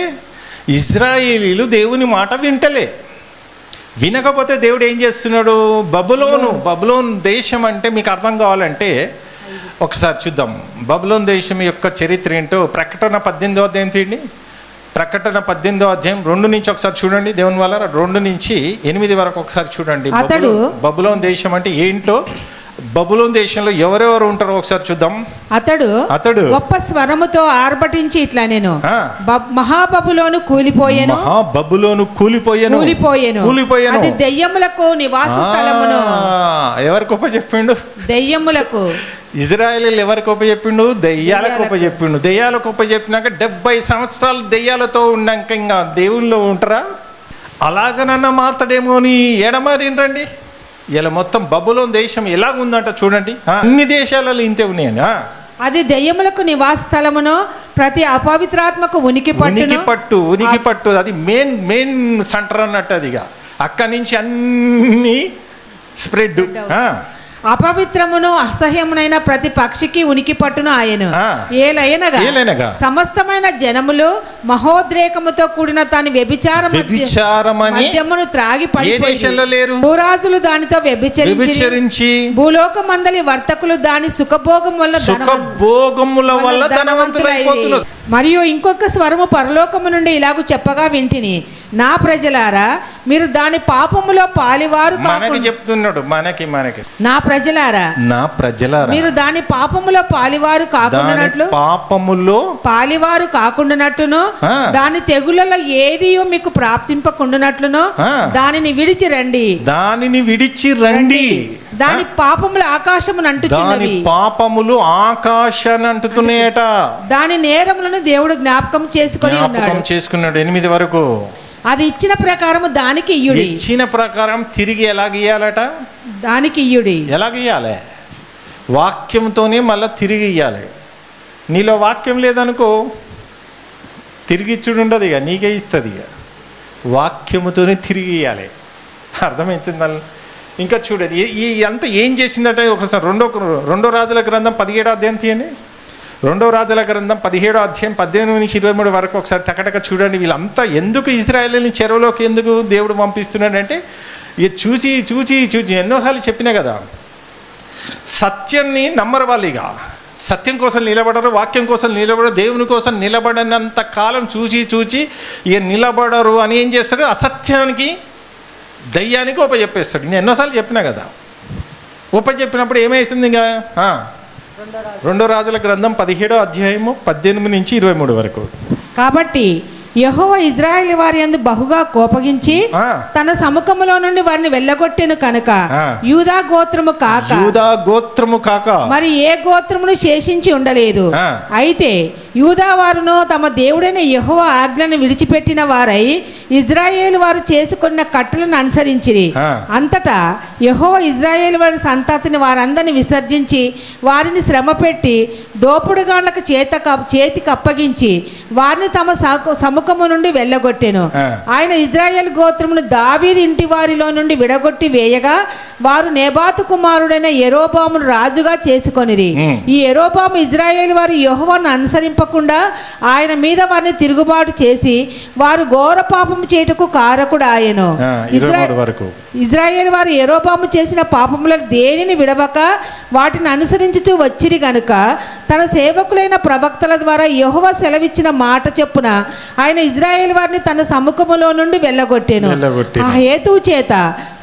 ఇజ్రాయేలీలు దేవుని మాట వినకపోతే దేవుడు ఏం చేస్తున్నాడు? బబులోను దేశం అంటే మీకు అర్థం కావాలంటే ఒకసారి చూద్దాం. బబులోను దేశం యొక్క చరిత్ర ఏంటో ప్రకటన 18వ అధ్యాయం తీయండి. ప్రకటన 18వ అధ్యాయం 2 నుంచి ఒకసారి చూడండి. దేవుని వల్ల 2 నుంచి 8 వరకు ఒకసారి చూడండి. బబులోను దేశం అంటే ఏంటో, బబులోను దేశంలో ఎవరెవరు ఉంటారో ఒకసారి చూద్దాం. అతడు గొప్ప స్వరముతో ఆర్భటించి ఇట్లా, నేను మహాబబులోను కూలిపోయెను. అది దెయ్యములకు నివాస స్థలమును. ఎవరికి ఉపచెప్పిండు? దెయ్యములకు. ఇజ్రాయేలీలు ఎవరికి ఉపచెప్పిండు? దెయ్యాలకు ఉపచెప్పిండు. దెయ్యాలకు ఉపచెప్పినాక 70 సంవత్సరాలు దెయ్యాలతో ఉన్నాక ఇంకా దేవుళ్ళు ఉంటారా? అలాగనన్నా మాత్రడేమో అని ఎడమారిండ్రండి. ఇలా మొత్తం బబులోను దేశం ఎలాగుందంట చూడండి. అన్ని దేశాలలో ఇంతే ఉన్నాయండి. అది దెయ్యములకు నివాస స్థలమును, ప్రతి అపవిత్రాత్మకు ఉనికి పట్టు. అది మెయిన్ సెంటర్ అన్నట్టు. అదిగా అక్కడి నుంచి అన్ని స్ప్రెడ్. అపవిత్రమును అసహ్యమునైన ప్రతి పక్షికి ఉనికి పట్టును ఆయను. ఏలయనగా సమస్తమైన జనములు మహోద్రేకముతో కూడిన తాని వ్యభిచారమును త్రాగి పడిపోయి భూరాజులు దానితో వ్యభిచరించి భూలోకమందలి వర్తకులు దాని సుఖభోగముల వల్ల ధనవంతులైపోతున్నారు. మరియు ఇంకొక స్వరము పరలోకము నుండి ఇలాగూ చెప్పగా వింటిని, నా ప్రజలారా మీరు దాని పాపములో పాలివారు చెప్తున్నాడు. నా ప్రజలారా మీరు దాని పాపములో పాలివారు కాకుండానట్లును దాని తెగులలో ఏది మీకు ప్రాప్తింపకుండానట్లును దానిని విడిచి రండి. దాని పాపములు ఆకాశమును అంటుచున్నవి. పాపములు ఆకాశాన్ని అంటుతున్నాయట. దాని నేరములను దేవుడు జ్ఞాపకం చేసుకున్నాడు 8 వరకు. అది ఇచ్చిన ప్రకారము దానికి ఇయ్యుడి. ఇచ్చిన ప్రకారం తిరిగి ఎలాగియ్యాలట? దానికి ఇయ్యుడి. ఎలాగియ్యాలి? వాక్యంతోనే మళ్ళీ తిరిగి ఇయ్యాలి. నీలో వాక్యం లేదనుకో తిరిగి ఇచ్చుడు ఉండదు, ఇక నీకే ఇస్తుంది. ఇక వాక్యముతోనే తిరిగి ఇయ్యాలి. అర్థమవుతుంది? ఇంకా చూడదు ఈ అంతా ఏం చేసిందట. ఒకసారి రెండో రాజుల గ్రంథం 17వ అధ్యాయం తీయండి. 2వ రాజుల గ్రంథం 17వ అధ్యాయం 18 నుంచి 23 వరకు ఒకసారి టకటక చూడండి. వీళ్ళంతా ఎందుకు ఇశ్రాయేలుని చెరువులోకి ఎందుకు దేవుడు పంపిస్తున్నాడంటే, ఇక చూచి ఎన్నోసార్లు చెప్పినా కదా, సత్యాన్ని నమ్మరు వాళ్ళు. ఇక సత్యం కోసం నిలబడరు, వాక్యం కోసం నిలబడరు, దేవుని కోసం నిలబడనంత కాలం చూచి ఇక నిలబడరు అని ఏం చేస్తాడు? అసత్యానికి దయ్యానికి ఉపజెప్పేస్తాడు. నేను ఎన్నోసార్లు చెప్పినా కదా. ఉపజెప్పినప్పుడు ఏమైస్తుంది? ఇంకా 2వ రాజుల గ్రంథం 17వ అధ్యాయము 18 నుంచి 23 వరకు. కాబట్టి యెహోవా ఇశ్రాయేలు వారి యందు బహుగా కోపగించి తన సముఖములో నుండి వారిని వెళ్ళగొట్టెను కనుక యూదా గోత్రము కాక మరి ఏ గోత్రమును శేషించి ఉండలేదు. అయితే యూదా వారును తమ దేవుడైన యెహోవా ఆజ్ఞను విడిచిపెట్టిన వారై ఇశ్రాయేలు వారు చేసుకున్న కట్టలను అనుసరించిరి. అంతటా యెహోవా ఇశ్రాయేలు వారి సంతతిని వారందరిని విసర్జించి వారిని శ్రమ పెట్టి దోపుడుగాళ్లకు చేతికి అప్పగించి వారిని తమ సముఖము నుండి వెళ్ళగొట్టెను. ఆయన ఇశ్రాయేల్ గోత్రమును దావీదు ఇంటి వారిలో నుండి విడగొట్టి వేయగా వారు నెబాతు కుమారుడైన యెరోబామును రాజుగా చేసుకొనిరి. ఈ యెరోబాము ఇశ్రాయేలు వారు యెహోవాను అనుసరింపకుండా ఆయన మీద వారిని తిరుగుబాటు చేసి వారు ఘోర పాపము చేయుటకు కారకుడు ఆయను. ఇశ్రాయేలు వారు యెరోబాము చేసిన పాపములను దేనిని విడవక వాటిని అనుసరించుతూ వచ్చిరి గనుక తన సేవకులైన ప్రవక్తల ద్వారా యెహోవా సెలవిచ్చిన మాట చెప్పున ఆయన ఇశ్రాయేలు వారిని తన సముఖములో నుండి వెళ్ళగొట్టెను. ఆ హేతువు చేత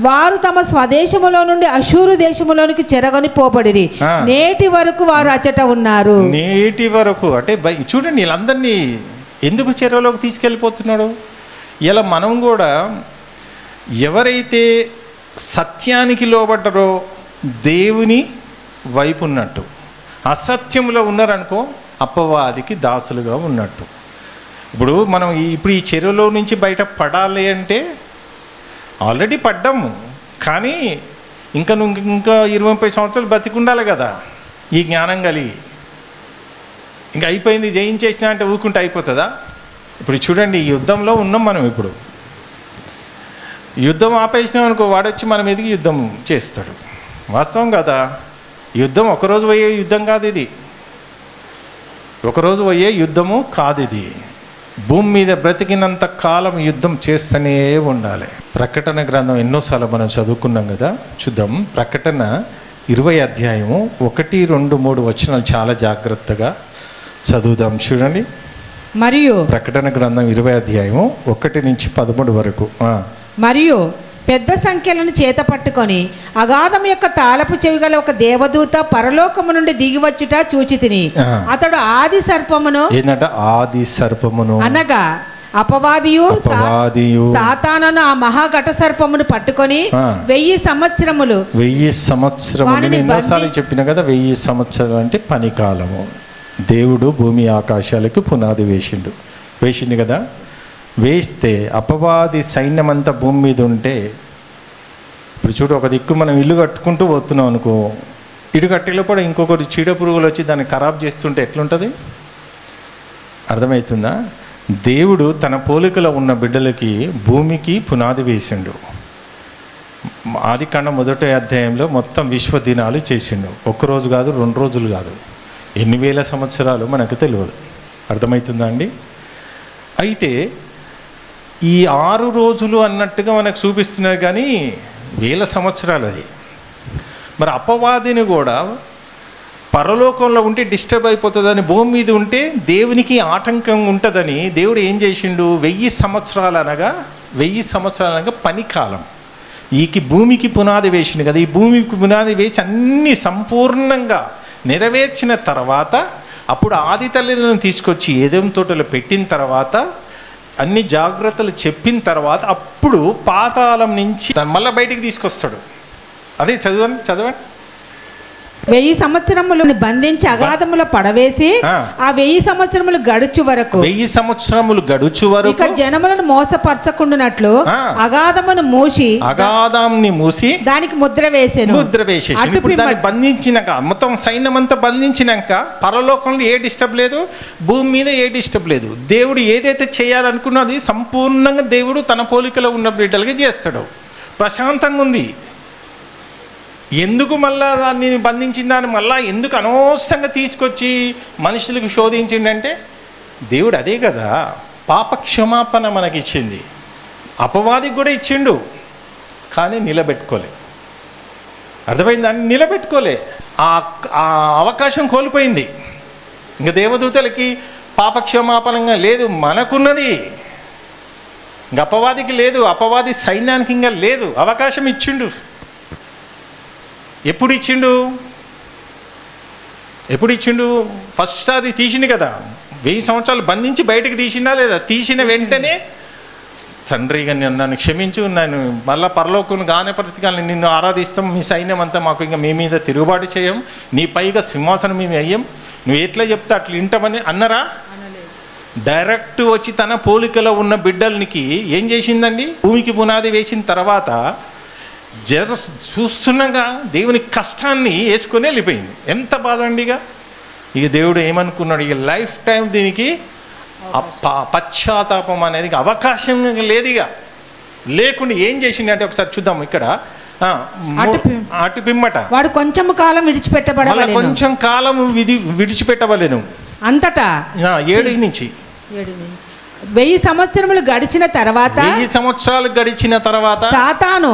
వారు తమ స్వదేశములో నుండి అషూరు దేశములోనికి చెరగొని పోబడిరి. నేటి వరకు వారు అచ్చట ఉన్నారు. నేటి వరకు అంటే చూడండి, వీళ్ళందరినీ ఎందుకు చెరలోకి తీసుకెళ్ళిపోతున్నాడు? ఇలా మనం కూడా ఎవరైతే సత్యానికి లోబడ్డారో దేవుని వైపు ఉన్నట్టు, అసత్యంలో ఉన్నారనుకో అపవాదికి దాసులుగా ఉన్నట్టు. ఇప్పుడు మనం ఈ చెరువులో నుంచి బయట పడాలి అంటే ఆల్రెడీ పడ్డాము, కానీ ఇంకా 20-30 సంవత్సరాలు బతికుండాలి కదా ఈ జ్ఞానం కలిగి. ఇంకా అయిపోయింది జయించేసిన అంటే ఊరుకుంటే అయిపోతుందా? ఇప్పుడు చూడండి, ఈ యుద్ధంలో ఉన్నాం మనం. ఇప్పుడు యుద్ధం ఆపేసినాం అనుకో వాడొచ్చి మన మీదకి యుద్ధం చేస్తాడు. వాస్తవం కదా? యుద్ధం ఒకరోజు పోయే యుద్ధం కాదు ఇది. ఒకరోజు పోయే యుద్ధము కాదు ఇది. భూమి మీద బ్రతికినంత కాలం యుద్ధం చేస్తూనే ఉండాలి. ప్రకటన గ్రంథం ఎన్నోసార్లు మనం చదువుకున్నాం కదా, చూద్దాం. ప్రకటన 20వ అధ్యాయము 1, 2, 3 వచనాలు చాలా జాగ్రత్తగా చదువుదాం. చూడండి, మరియు ప్రకటన గ్రంథం 20వ అధ్యాయము 1 నుంచి 13 వరకు. మరియు పెద్ద సంఖ్యలను చేత పట్టుకొని అగాధం యొక్క తాళపు చెవి గల ఒక దేవదూత పరలోకము నుండి దిగివచ్చుట చూచితిని. అతడు ఆది సర్పమును అనగా అపవాదియు సాతానును ఆ మహాఘట సర్పమును పట్టుకొని 1000 సంవత్సరములు ఎన్నోసార్లు చెప్పిన కదా, 1000 సంవత్సరాలు అంటే పని కాలము. దేవుడు భూమి ఆకాశాలకు పునాది వేసిండు కదా. వేస్తే అపవాది సైన్యం అంతా భూమి మీద ఉంటే, ఇప్పుడు చూడు, ఒక దిక్కు మనం ఇల్లు కట్టుకుంటూ పోతున్నాం అనుకో, ఇటు కట్టేలో కూడా ఇంకొకటి చీడ పురుగులు వచ్చి దాన్ని ఖరాబ్ చేస్తుంటే ఎట్లుంటుంది? అర్థమవుతుందా? దేవుడు తన పోలికలో ఉన్న బిడ్డలకి భూమికి పునాది వేసిండు. ఆదికాండం 1వ అధ్యాయంలో మొత్తం విశ్వ దినాలు చేసిండు. ఒక్కరోజు కాదు, 2 రోజులు కాదు, ఎన్ని వేల సంవత్సరాలు మనకు తెలియదు. అర్థమవుతుందా అండి? అయితే ఈ 6 రోజులు అన్నట్టుగా మనకు చూపిస్తున్నారు, కానీ వేల సంవత్సరాలు అది. మరి అపవాదిని కూడా పరలోకంలో ఉంటే డిస్టర్బ్ అయిపోతుందని, భూమి మీద ఉంటే దేవునికి ఆటంకం ఉంటుందని దేవుడు ఏం చేసిండు? 1000 సంవత్సరాలు అనగా పనికాలం ఈకి భూమికి పునాది వేసిండు కదా. ఈ భూమికి పునాది వేసి అన్నీ సంపూర్ణంగా నెరవేర్చిన తర్వాత అప్పుడు ఆది తల్లిదండ్రులను తీసుకొచ్చి ఏదెం తోటలో పెట్టిన తర్వాత అన్ని జాగ్రత్తలు చెప్పిన తర్వాత అప్పుడు పాతాళం నుంచి మళ్ళీ బయటికి తీసుకొస్తాడు. అదే చదవండి. 1000 సంవత్సరములు బంధించి అగాధములో పడవేసి ఆ 1000 సంవత్సరములు గడుచు వరకు ఇక జనములను మోసపరచకుండానట్లు అగాధమును మూసి దానికి ముద్ర వేసేను. ఇప్పుడు దాన్ని బంధించినాక, మొత్తం సైన్యమంతా బంధించినాక పరలోకంలో ఏ డిస్టర్బ్ లేదు, భూమి మీద ఏ డిస్టర్బ్ లేదు. దేవుడు ఏదైతే చేయాలనుకున్నది సంపూర్ణంగా దేవుడు తన పోలికలో ఉన్న బిడ్డలకి చేస్తాడు. ప్రశాంతంగా ఉంది. ఎందుకు మళ్ళా దాన్ని బంధించిన దాన్ని మళ్ళా ఎందుకు అనవసరంగా తీసుకొచ్చి మనుషులకు శోధించిండంటే, దేవుడు అదే కదా పాప క్షమాపణ మనకిచ్చింది. అపవాదికి కూడా ఇచ్చిండు, కానీ నిలబెట్టుకోలే. అర్థమైందని నిలబెట్టుకోలే. ఆ అవకాశం కోల్పోయింది. ఇంకా దేవదూతలకి పాప క్షమాపణంగా లేదు, మనకున్నది. ఇంక అపవాదికి లేదు, అపవాది సైన్యానికి ఇంకా లేదు. అవకాశం ఇచ్చిండు. ఎప్పుడు ఇచ్చిండు? ఫస్ట్ అది తీసిండు కదా, 1000 సంవత్సరాలు బంధించి బయటకు తీసిండా లేదా? తీసిన వెంటనే తండ్రిగా నన్ను క్షమించు, నేను మళ్ళీ పరలోకం గానే ప్రతికాలను నిన్ను ఆరాధిస్తాం, మీ సైన్యం అంతా మాకు ఇంకా మీ మీద తిరుగుబాటు చేయం, నీ పైగా సింహాసనం మేము వేయం, నువ్వు ఎట్లా చెప్తే అట్లా వింటామని అన్నరా? డైరెక్ట్ వచ్చి తన పోలికలో ఉన్న బిడ్డలకి ఏం చేసిందండి? భూమికి పునాది వేసిన తర్వాత చూస్తుండగా దేవుని కష్టాన్ని వేసుకొని వెళ్ళిపోయింది. ఎంత బాధ అండిగా. ఇక దేవుడు ఏమనుకున్నాడు? ఇక లైఫ్ టైం దీనికి పశ్చాత్తాపం అనేది అవకాశం లేదు. ఇక లేకుండా ఏం చేసిందంటే ఒకసారి చూద్దాం. ఇక్కడ అటు పిమ్మట వాడు కొంచెం కాలం విడిచిపెట్టబడవలెను, కొంచెం కాలం విడిచిపెట్టవలెను అంతటా 7 నుంచి 1000 సంవత్సరములు గడిచిన తర్వాత 1000 సంవత్సరాలు గడిచిన తర్వాత సాతాను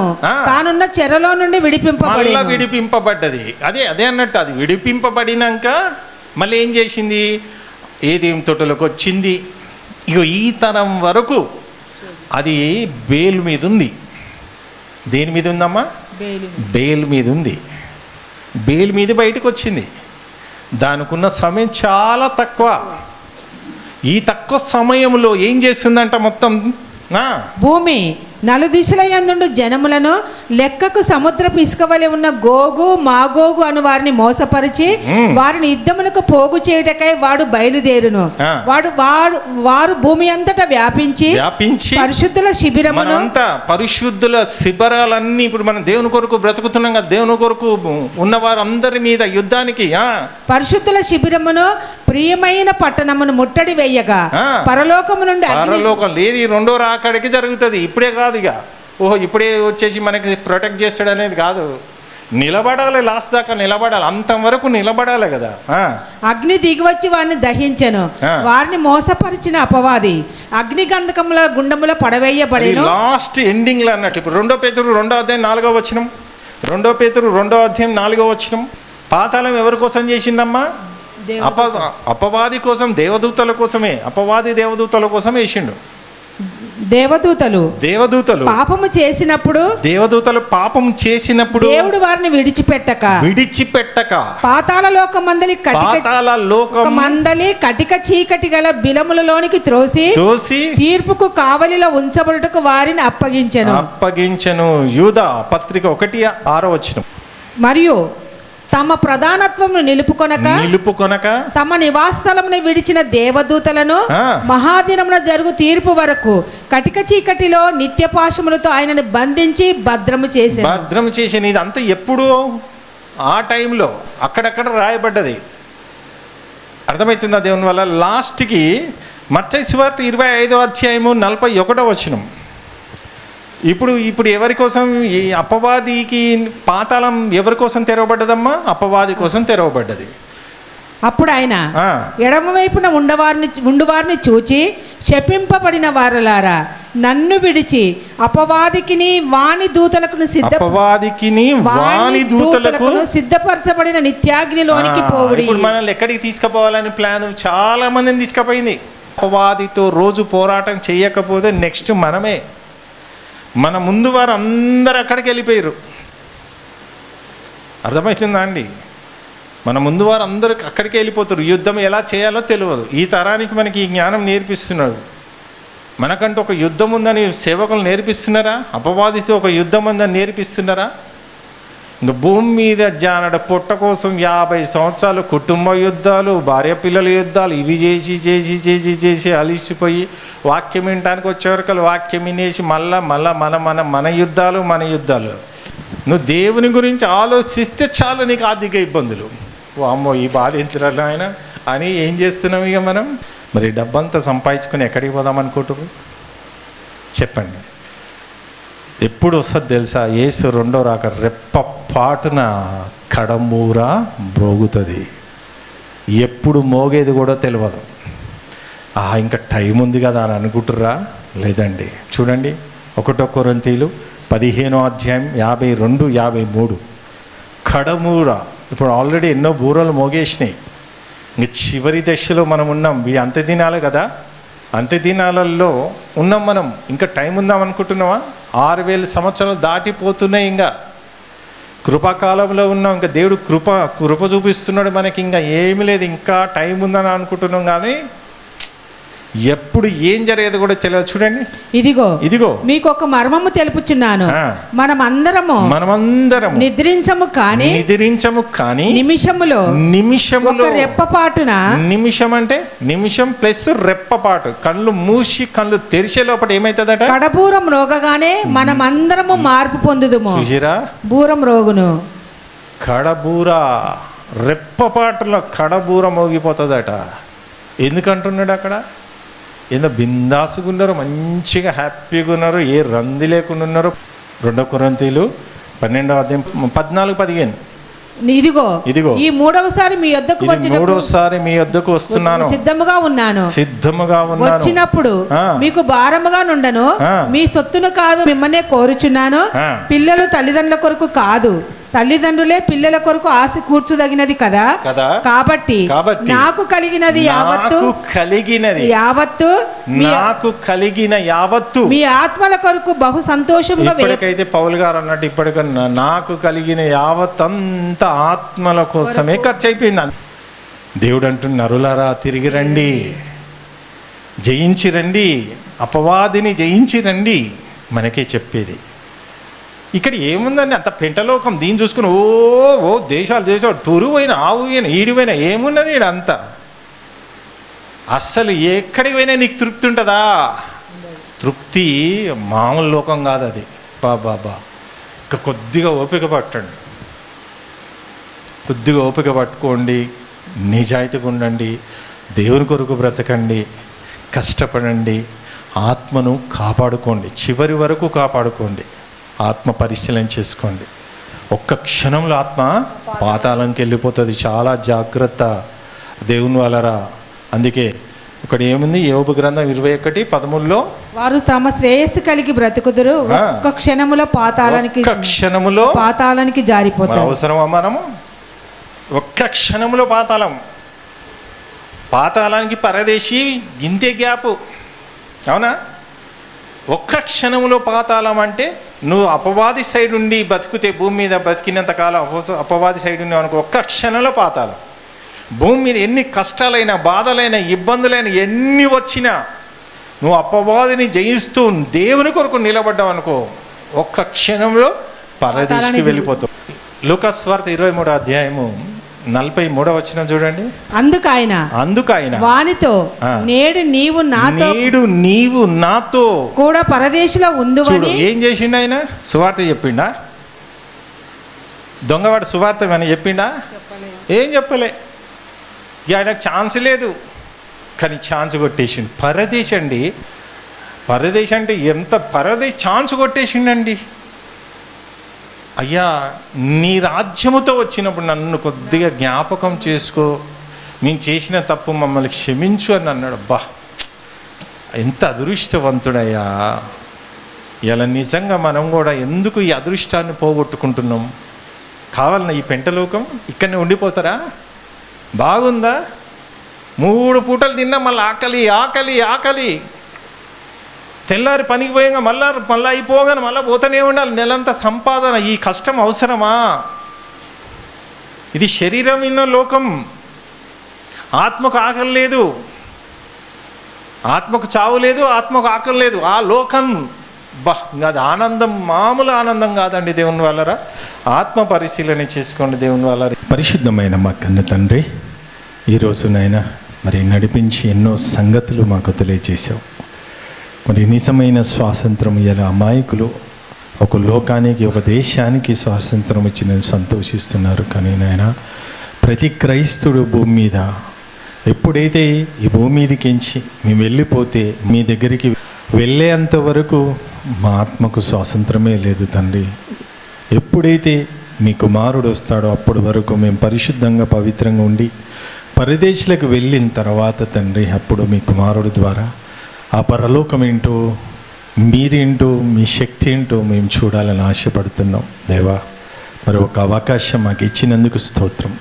తానున్న చెరలో నుండి విడిపింపబడ్డది. అదే అన్నట్టు అది విడిపింపబడినాక మళ్ళీ ఏం చేసింది? ఏదేం తోటలోకి వచ్చింది. ఇగో ఈ తరం వరకు అది బేలు మీద ఉంది. దేని మీద ఉందమ్మా? బేలు మీద ఉంది. బేలు మీద బయటకు వచ్చింది. దానికున్న సమయం చాలా తక్కువ. ఈ తక్కువ సమయంలో ఏం చేస్తుందంట? మొత్తం భూమి నలుదిశల యందుండు జనములను లెక్కకు సముద్రపు ఇసుక వలె ఉన్న గోగు మాగోగు అను వారిని మోసపరిచి వారిని యుద్ధమునకు పోగు చేయుటకై వాడు బయలుదేరును. వారు భూమి అంతటా వ్యాపించి పరిశుద్ధుల శిబిరమును పరిశుద్ధుల శిబిరాలన్నీ ఇప్పుడు మనం దేవుని కొరకు బ్రతుకుతున్నాం కదా, దేవుని కొరకు ఉన్న వారందరి మీద యుద్ధానికి పరిశుద్ధుల శిబిరమును ప్రియమైన పట్టణమును ముట్టడి వేయగా పరలోకము నుండి పరలోకం లేదు. ఈ రెండో రాకడికి జరుగుతుంది. ఇప్పుడే కాదు. ఇక ఇప్పుడే వచ్చేసి మనకి ప్రొటెక్ట్ చేస్తాడు అనేది కాదు. నిలబడాలి, లాస్ట్ దాకా నిలబడాలి, అంతవరకు నిలబడాలి కదా. అగ్ని దిగివచ్చి వారిని దహించెను, వారిని మోసపరిచిన అపవాది అగ్ని గంధకముల గుండముల పడవేయబడెను. లాస్ట్ ఎండింగ్ లో అన్నట్టు ఇప్పుడు 2 పేతురు 2వ అధ్యాయం 4వ వచనం, 2 పేతురు 2వ అధ్యాయం 4వ వచనం. పాతాళం ఎవరి కోసం చేసిండమ్మా? అపవాది కోసం, దేవదూతల కోసమే. అపవాది దేవదూతల కోసం వేసిండు. దేవదూతలు పాపము చేసినప్పుడు దేవుడు వారిని విడిచిపెట్టక పాతాళ లోకమందలి కటిక చీకటి గల బిలములలోనికి త్రోసి తీర్పుకు కావలిలో ఉంచబడుటకు వారిని అప్పగించెను. యూదా పత్రిక 1:6 వచనం. మరియు తమ ప్రధానత్వమును నిలుపుకొనక తమ నివాసస్థలమును విడిచిన దేవదూతలను మహాదినమున జరుగు తీర్పు వరకు కటిక చీకటిలో నిత్య పాశములతో ఆయనను బంధించి భద్రము చేసిన. ఇదంతా ఎప్పుడు? ఆ టైంలో అక్కడక్కడ రాయబడ్డది. అర్థమవుతుందా దేవుని వల్ల? లాస్ట్కి మత్తయి సువార్త 25వ అధ్యాయము 41వ వచనం. ఇప్పుడు ఎవరి కోసం? ఈ అపవాదికి పాతాళం ఎవరి కోసం తెరవబడ్డదమ్మా? అపవాది కోసం తెరవబడ్డది. అప్పుడు ఆయన ఎడమవైపున ఉండువారిని చూచి, శపింపబడిన వారలారా, నన్ను విడిచి అపవాదికిని వాని దూతలకు సిద్ధపరచబడిన నిత్యాగ్నిలోనికి పోవుడి. ఇప్పుడు మనల్ని ఎక్కడికి తీసుకుపోవాలని ప్లాన్ చాలా మందిని తీసుకుపోయింది. అపవాదితో రోజు పోరాటం చేయకపోతే నెక్స్ట్ మనమే. మన ముందు వారు అందరు అక్కడికి వెళ్ళిపోయారు. అర్థమవుతుందా అండి? మన ముందు వారు అందరూ అక్కడికి వెళ్ళిపోతారు. యుద్ధం ఎలా చేయాలో తెలియదు. ఈ తరానికి మనకి ఈ జ్ఞానం నేర్పిస్తున్నాడు. మనకంటూ ఒక యుద్ధం ఉందని సేవకులు నేర్పిస్తున్నారా? అపవాదితో ఒక యుద్ధం ఉందని నేర్పిస్తున్నారా? ఇంకా భూమి మీద జానడ పొట్ట కోసం 50 సంవత్సరాలు కుటుంబ యుద్ధాలు, భార్య పిల్లల యుద్ధాలు, ఇవి చేసి చేసి చేసి చేసి అలిసిపోయి వాక్యం వినటానికి వచ్చేవరకు వాక్యం వినేసి మళ్ళా మన యుద్ధాలు. నువ్వు దేవుని గురించి ఆలోచిస్తే చాలు నీకు ఆర్థిక ఇబ్బందులు. అమ్మో ఈ బాధ ఎంత ఆయన అని ఏం చేస్తున్నాం ఇక మనం? మరి డబ్బంతా సంపాదించుకొని ఎక్కడికి పోదాం అనుకుంటారు చెప్పండి? ఎప్పుడు వస్తుంది తెలుసా? యేసు రెండో రాక రెప్పపాటున కడమూర మ్రోగుతుంది. ఎప్పుడు మోగేది కూడా తెలియదు. ఇంకా టైం ఉంది కదా అని అనుకుంటుర్రా? లేదండి. చూడండి 1 కొరింథీయులు 15వ అధ్యాయం 52, 53. కడమూర. ఇప్పుడు ఆల్రెడీ ఎన్నో బూరలు మోగేసినాయి. ఇంక చివరి దశలో మనం ఉన్నాం. అంత్య దినాలు కదా, అంత్య దినాలలో ఉన్నాం మనం. ఇంకా టైం ఉందాం అనుకుంటున్నావా? 6000 సంవత్సరాలు దాటిపోతున్నాయి. ఇంకా కృపాకాలంలో ఉన్నాం. ఇంకా దేవుడు కృప చూపిస్తున్నాడు మనకి. ఇంకా ఏమీ లేదు, ఇంకా టైం ఉందని అనుకుంటున్నాం. కానీ ఎప్పుడు ఏం జరిగేది కూడా తెలియదు. చూడండి, ఇదిగో మీకు ఒక మర్మము తెలుపుచున్నాను. మనమందరము నిద్రించము కానీ నిమిషములో రెప్పపాటున. నిమిషం అంటే నిమిషం ప్లస్ రెప్పపాటు. కళ్ళు మూసి కళ్ళు తెరిచే లోపల ఏమైతుందట? కడబూరం రోగగానే మనమందరము మార్పు పొందుదుము. చూసిరా, బూరం రోగును. కడబూర రెప్పపాటులో కడబూర మోగిపోతుందట. ఎందుకంటున్నాడు అక్కడ? ఏదో బిందాసుగా ఉన్నారు, మంచిగా హ్యాపీగా ఉన్నారు, ఏ రంది లేకుండా ఉన్నారు. 2 కొరింథీయులు 12వ అధ్యాయం 14, 15. ఇదిగో ఈ మూడవసారి మీ యొద్దకు వస్తున్నాను, సిద్ధముగా ఉన్నాను. వచ్చినప్పుడు మీకు భారముగా నుండను. మీ సొత్తును కాదు, మిమ్మల్నే కోరుచున్నాను. పిల్లలు తల్లిదండ్రుల కొరకు కాదు, తల్లిదండ్రులే పిల్లల కొరకు ఆశ కూర్చుదగినది కదా. కాబట్టి నాకు కలిగినది యావత్తు మీ ఆత్మల కొరకు బహు సంతోషంగా. ఇప్పటికైతే పౌలు గారు అన్నట్టు ఇప్పటికన్నా నాకు కలిగిన యావత్తంతా ఆత్మల కోసమే ఖర్చు అయిపోయింది. దేవుడు అంటున్న నరులారా తిరిగి రండి, జయించి రండి, అపవాదిని జయించి రండి మనకే చెప్పేది. ఇక్కడ ఏముందని అంత పెంటలోకం దీన్ని చూసుకుని ఓ దేశాలు టూరు పోయినా, ఆవు పోయినా, ఈడు పోయినా ఏమున్నది ఈడ అంతా? అస్సలు ఎక్కడికి పోయినా నీకు తృప్తి ఉంటుందా? తృప్తి మామూలు లోకం కాదు అది. బాబా ఇంకా కొద్దిగా ఓపిక పట్టండి, కొద్దిగా ఓపిక పట్టుకోండి, నిజాయితీగా ఉండండి, దేవుని కొరకు బ్రతకండి, కష్టపడండి, ఆత్మను కాపాడుకోండి, చివరి వరకు కాపాడుకోండి, ఆత్మ పరిశీలన చేసుకోండి. ఒక్క క్షణంలో ఆత్మ పాతాళంకి వెళ్ళిపోతుంది. చాలా జాగ్రత్త దేవుని వాళ్ళరా. అందుకే ఇక్కడ ఏముంది? యోబు గ్రంథం 21:13 వారు తమ శ్రేయస్సు కలిగి బ్రతుకుదురు, ఒక్క క్షణములో పాతాళానికి జారిపోతారు. అవసరమా మనము? ఒక్క క్షణంలో పాతాళానికి పరదేశి ఇంతే గ్యాపు, అవునా? ఒక్క క్షణంలో పాతాళం అంటే నువ్వు అపవాది సైడ్ ఉండి బతికితే, భూమి మీద బతికినంతకాలం అపవాది సైడ్ ఉన్నావు అనుకో, ఒక్క క్షణంలో పాతాళం. భూమి మీద ఎన్ని కష్టాలైనా, బాధలైనా, ఇబ్బందులైనా ఎన్ని వచ్చినా నువ్వు అపవాదిని జయిస్తూ దేవుని కొరకు నిలబడ్డావు అనుకో, ఒక్క క్షణంలో పరదేశికి వెళ్ళిపోతావు. లూకాసు వార్త 23వ అధ్యాయము 43వ వచనం చూడండి. అందుకాయన వానితో నేడు నీవు నాతో కూడా పరదేశంలో ఉందువని. ఏం చేసిండు ఆయన? సువార్త చెప్పిండా? దొంగవాడు సువార్త అని చెప్పిండా? ఏం చెప్పలే. ఆయనకు ఛాన్స్ లేదు, కానీ ఛాన్స్ కొట్టేసిండు. పరదేశ్ అండి. పరదేశ్ అంటే ఎంత పరదేశ్ ఛాన్స్ కొట్టేసిండండి. అయ్యా నీ రాజ్యముతో వచ్చినప్పుడు నన్ను కొద్దిగా జ్ఞాపకం చేసుకో, మేము చేసిన తప్పు మమ్మల్ని క్షమించు అని అన్నాడు. అబ్బా ఎంత అదృష్టవంతుడయ్యా. ఇలా నిజంగా మనం కూడా ఎందుకు ఈ అదృష్టాన్ని పోగొట్టుకుంటున్నాం? కావాలన్నా ఈ పెంటలోకం ఇక్కడనే ఉండిపోతారా? బాగుందా? 3 పూటలు తిన్నా మళ్ళీ ఆకలి ఆకలి ఆకలి. తెల్లారి పనికి పోయాక మళ్ళీ అయిపోగానే మళ్ళీ పోతూనే ఉండాలి. నెలంతా సంపాదన. ఈ కష్టం అవసరమా? ఇది శరీరం ఉన్న లోకం. ఆత్మకు ఆకలి లేదు, ఆత్మకు చావు లేదు, ఆత్మకు ఆకలి లేదు. ఆ లోకం అది ఆనందం, మామూలు ఆనందం కాదండి దేవుని వాళ్ళరా. ఆత్మ పరిశీలన చేసుకోండి దేవుని వాళ్ళ. పరిశుద్ధమైన మా కన్న తండ్రి, ఈరోజు నాయన మరి నడిపించి ఎన్నో సంగతులు మాకు తెలియజేశావు. మరి నిజమైన స్వాతంత్రం ఇలా అమాయకులు ఒక లోకానికి, ఒక దేశానికి స్వాతంత్రం ఇచ్చి నేను సంతోషిస్తున్నారు. కానీ నాయన ప్రతి క్రైస్తుడు భూమి మీద ఎప్పుడైతే ఈ భూమి మీదకించి మేము వెళ్ళిపోతే మీ దగ్గరికి వెళ్ళేంత వరకు మా ఆత్మకు స్వాతంత్రమే లేదు తండ్రి. ఎప్పుడైతే మీ కుమారుడు వస్తాడో అప్పటి వరకు మేము పరిశుద్ధంగా పవిత్రంగా ఉండి పరదేశులకు వెళ్ళిన తర్వాత తండ్రి అప్పుడు మీ కుమారుడు ద్వారా ఆ పరలోకం ఏంటో, మీరేంటో, మీ శక్తి ఏంటో మేము చూడాలని ఆశపడుతున్నాం దేవా. మరి ఒక అవకాశం మాకు ఇచ్చినందుకు స్తోత్రం.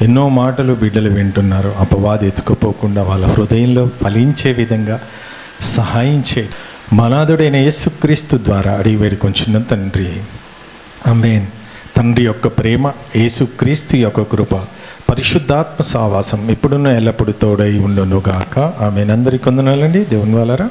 ఎన్నో మాటలు బిడ్డలు వింటున్నారు. అపవాది ఎత్తుకుపోకుండా వాళ్ళ హృదయంలో ఫలించే విధంగా సహాయం చేయి. మనాథుడైన యేసుక్రీస్తు ద్వారా అడిగి వేడుకొంచున్నాం తండ్రి, ఆమేన్. తండ్రి యొక్క ప్రేమ, యేసుక్రీస్తు యొక్క కృప, పరిశుద్ధాత్మ సావాసం ఇప్పుడున్న ఎల్లప్పుడూ తోడై ఉండునుగాక. ఆమేన్. అందరికీ వందనాలండి దేవుని వాళ్ళరా.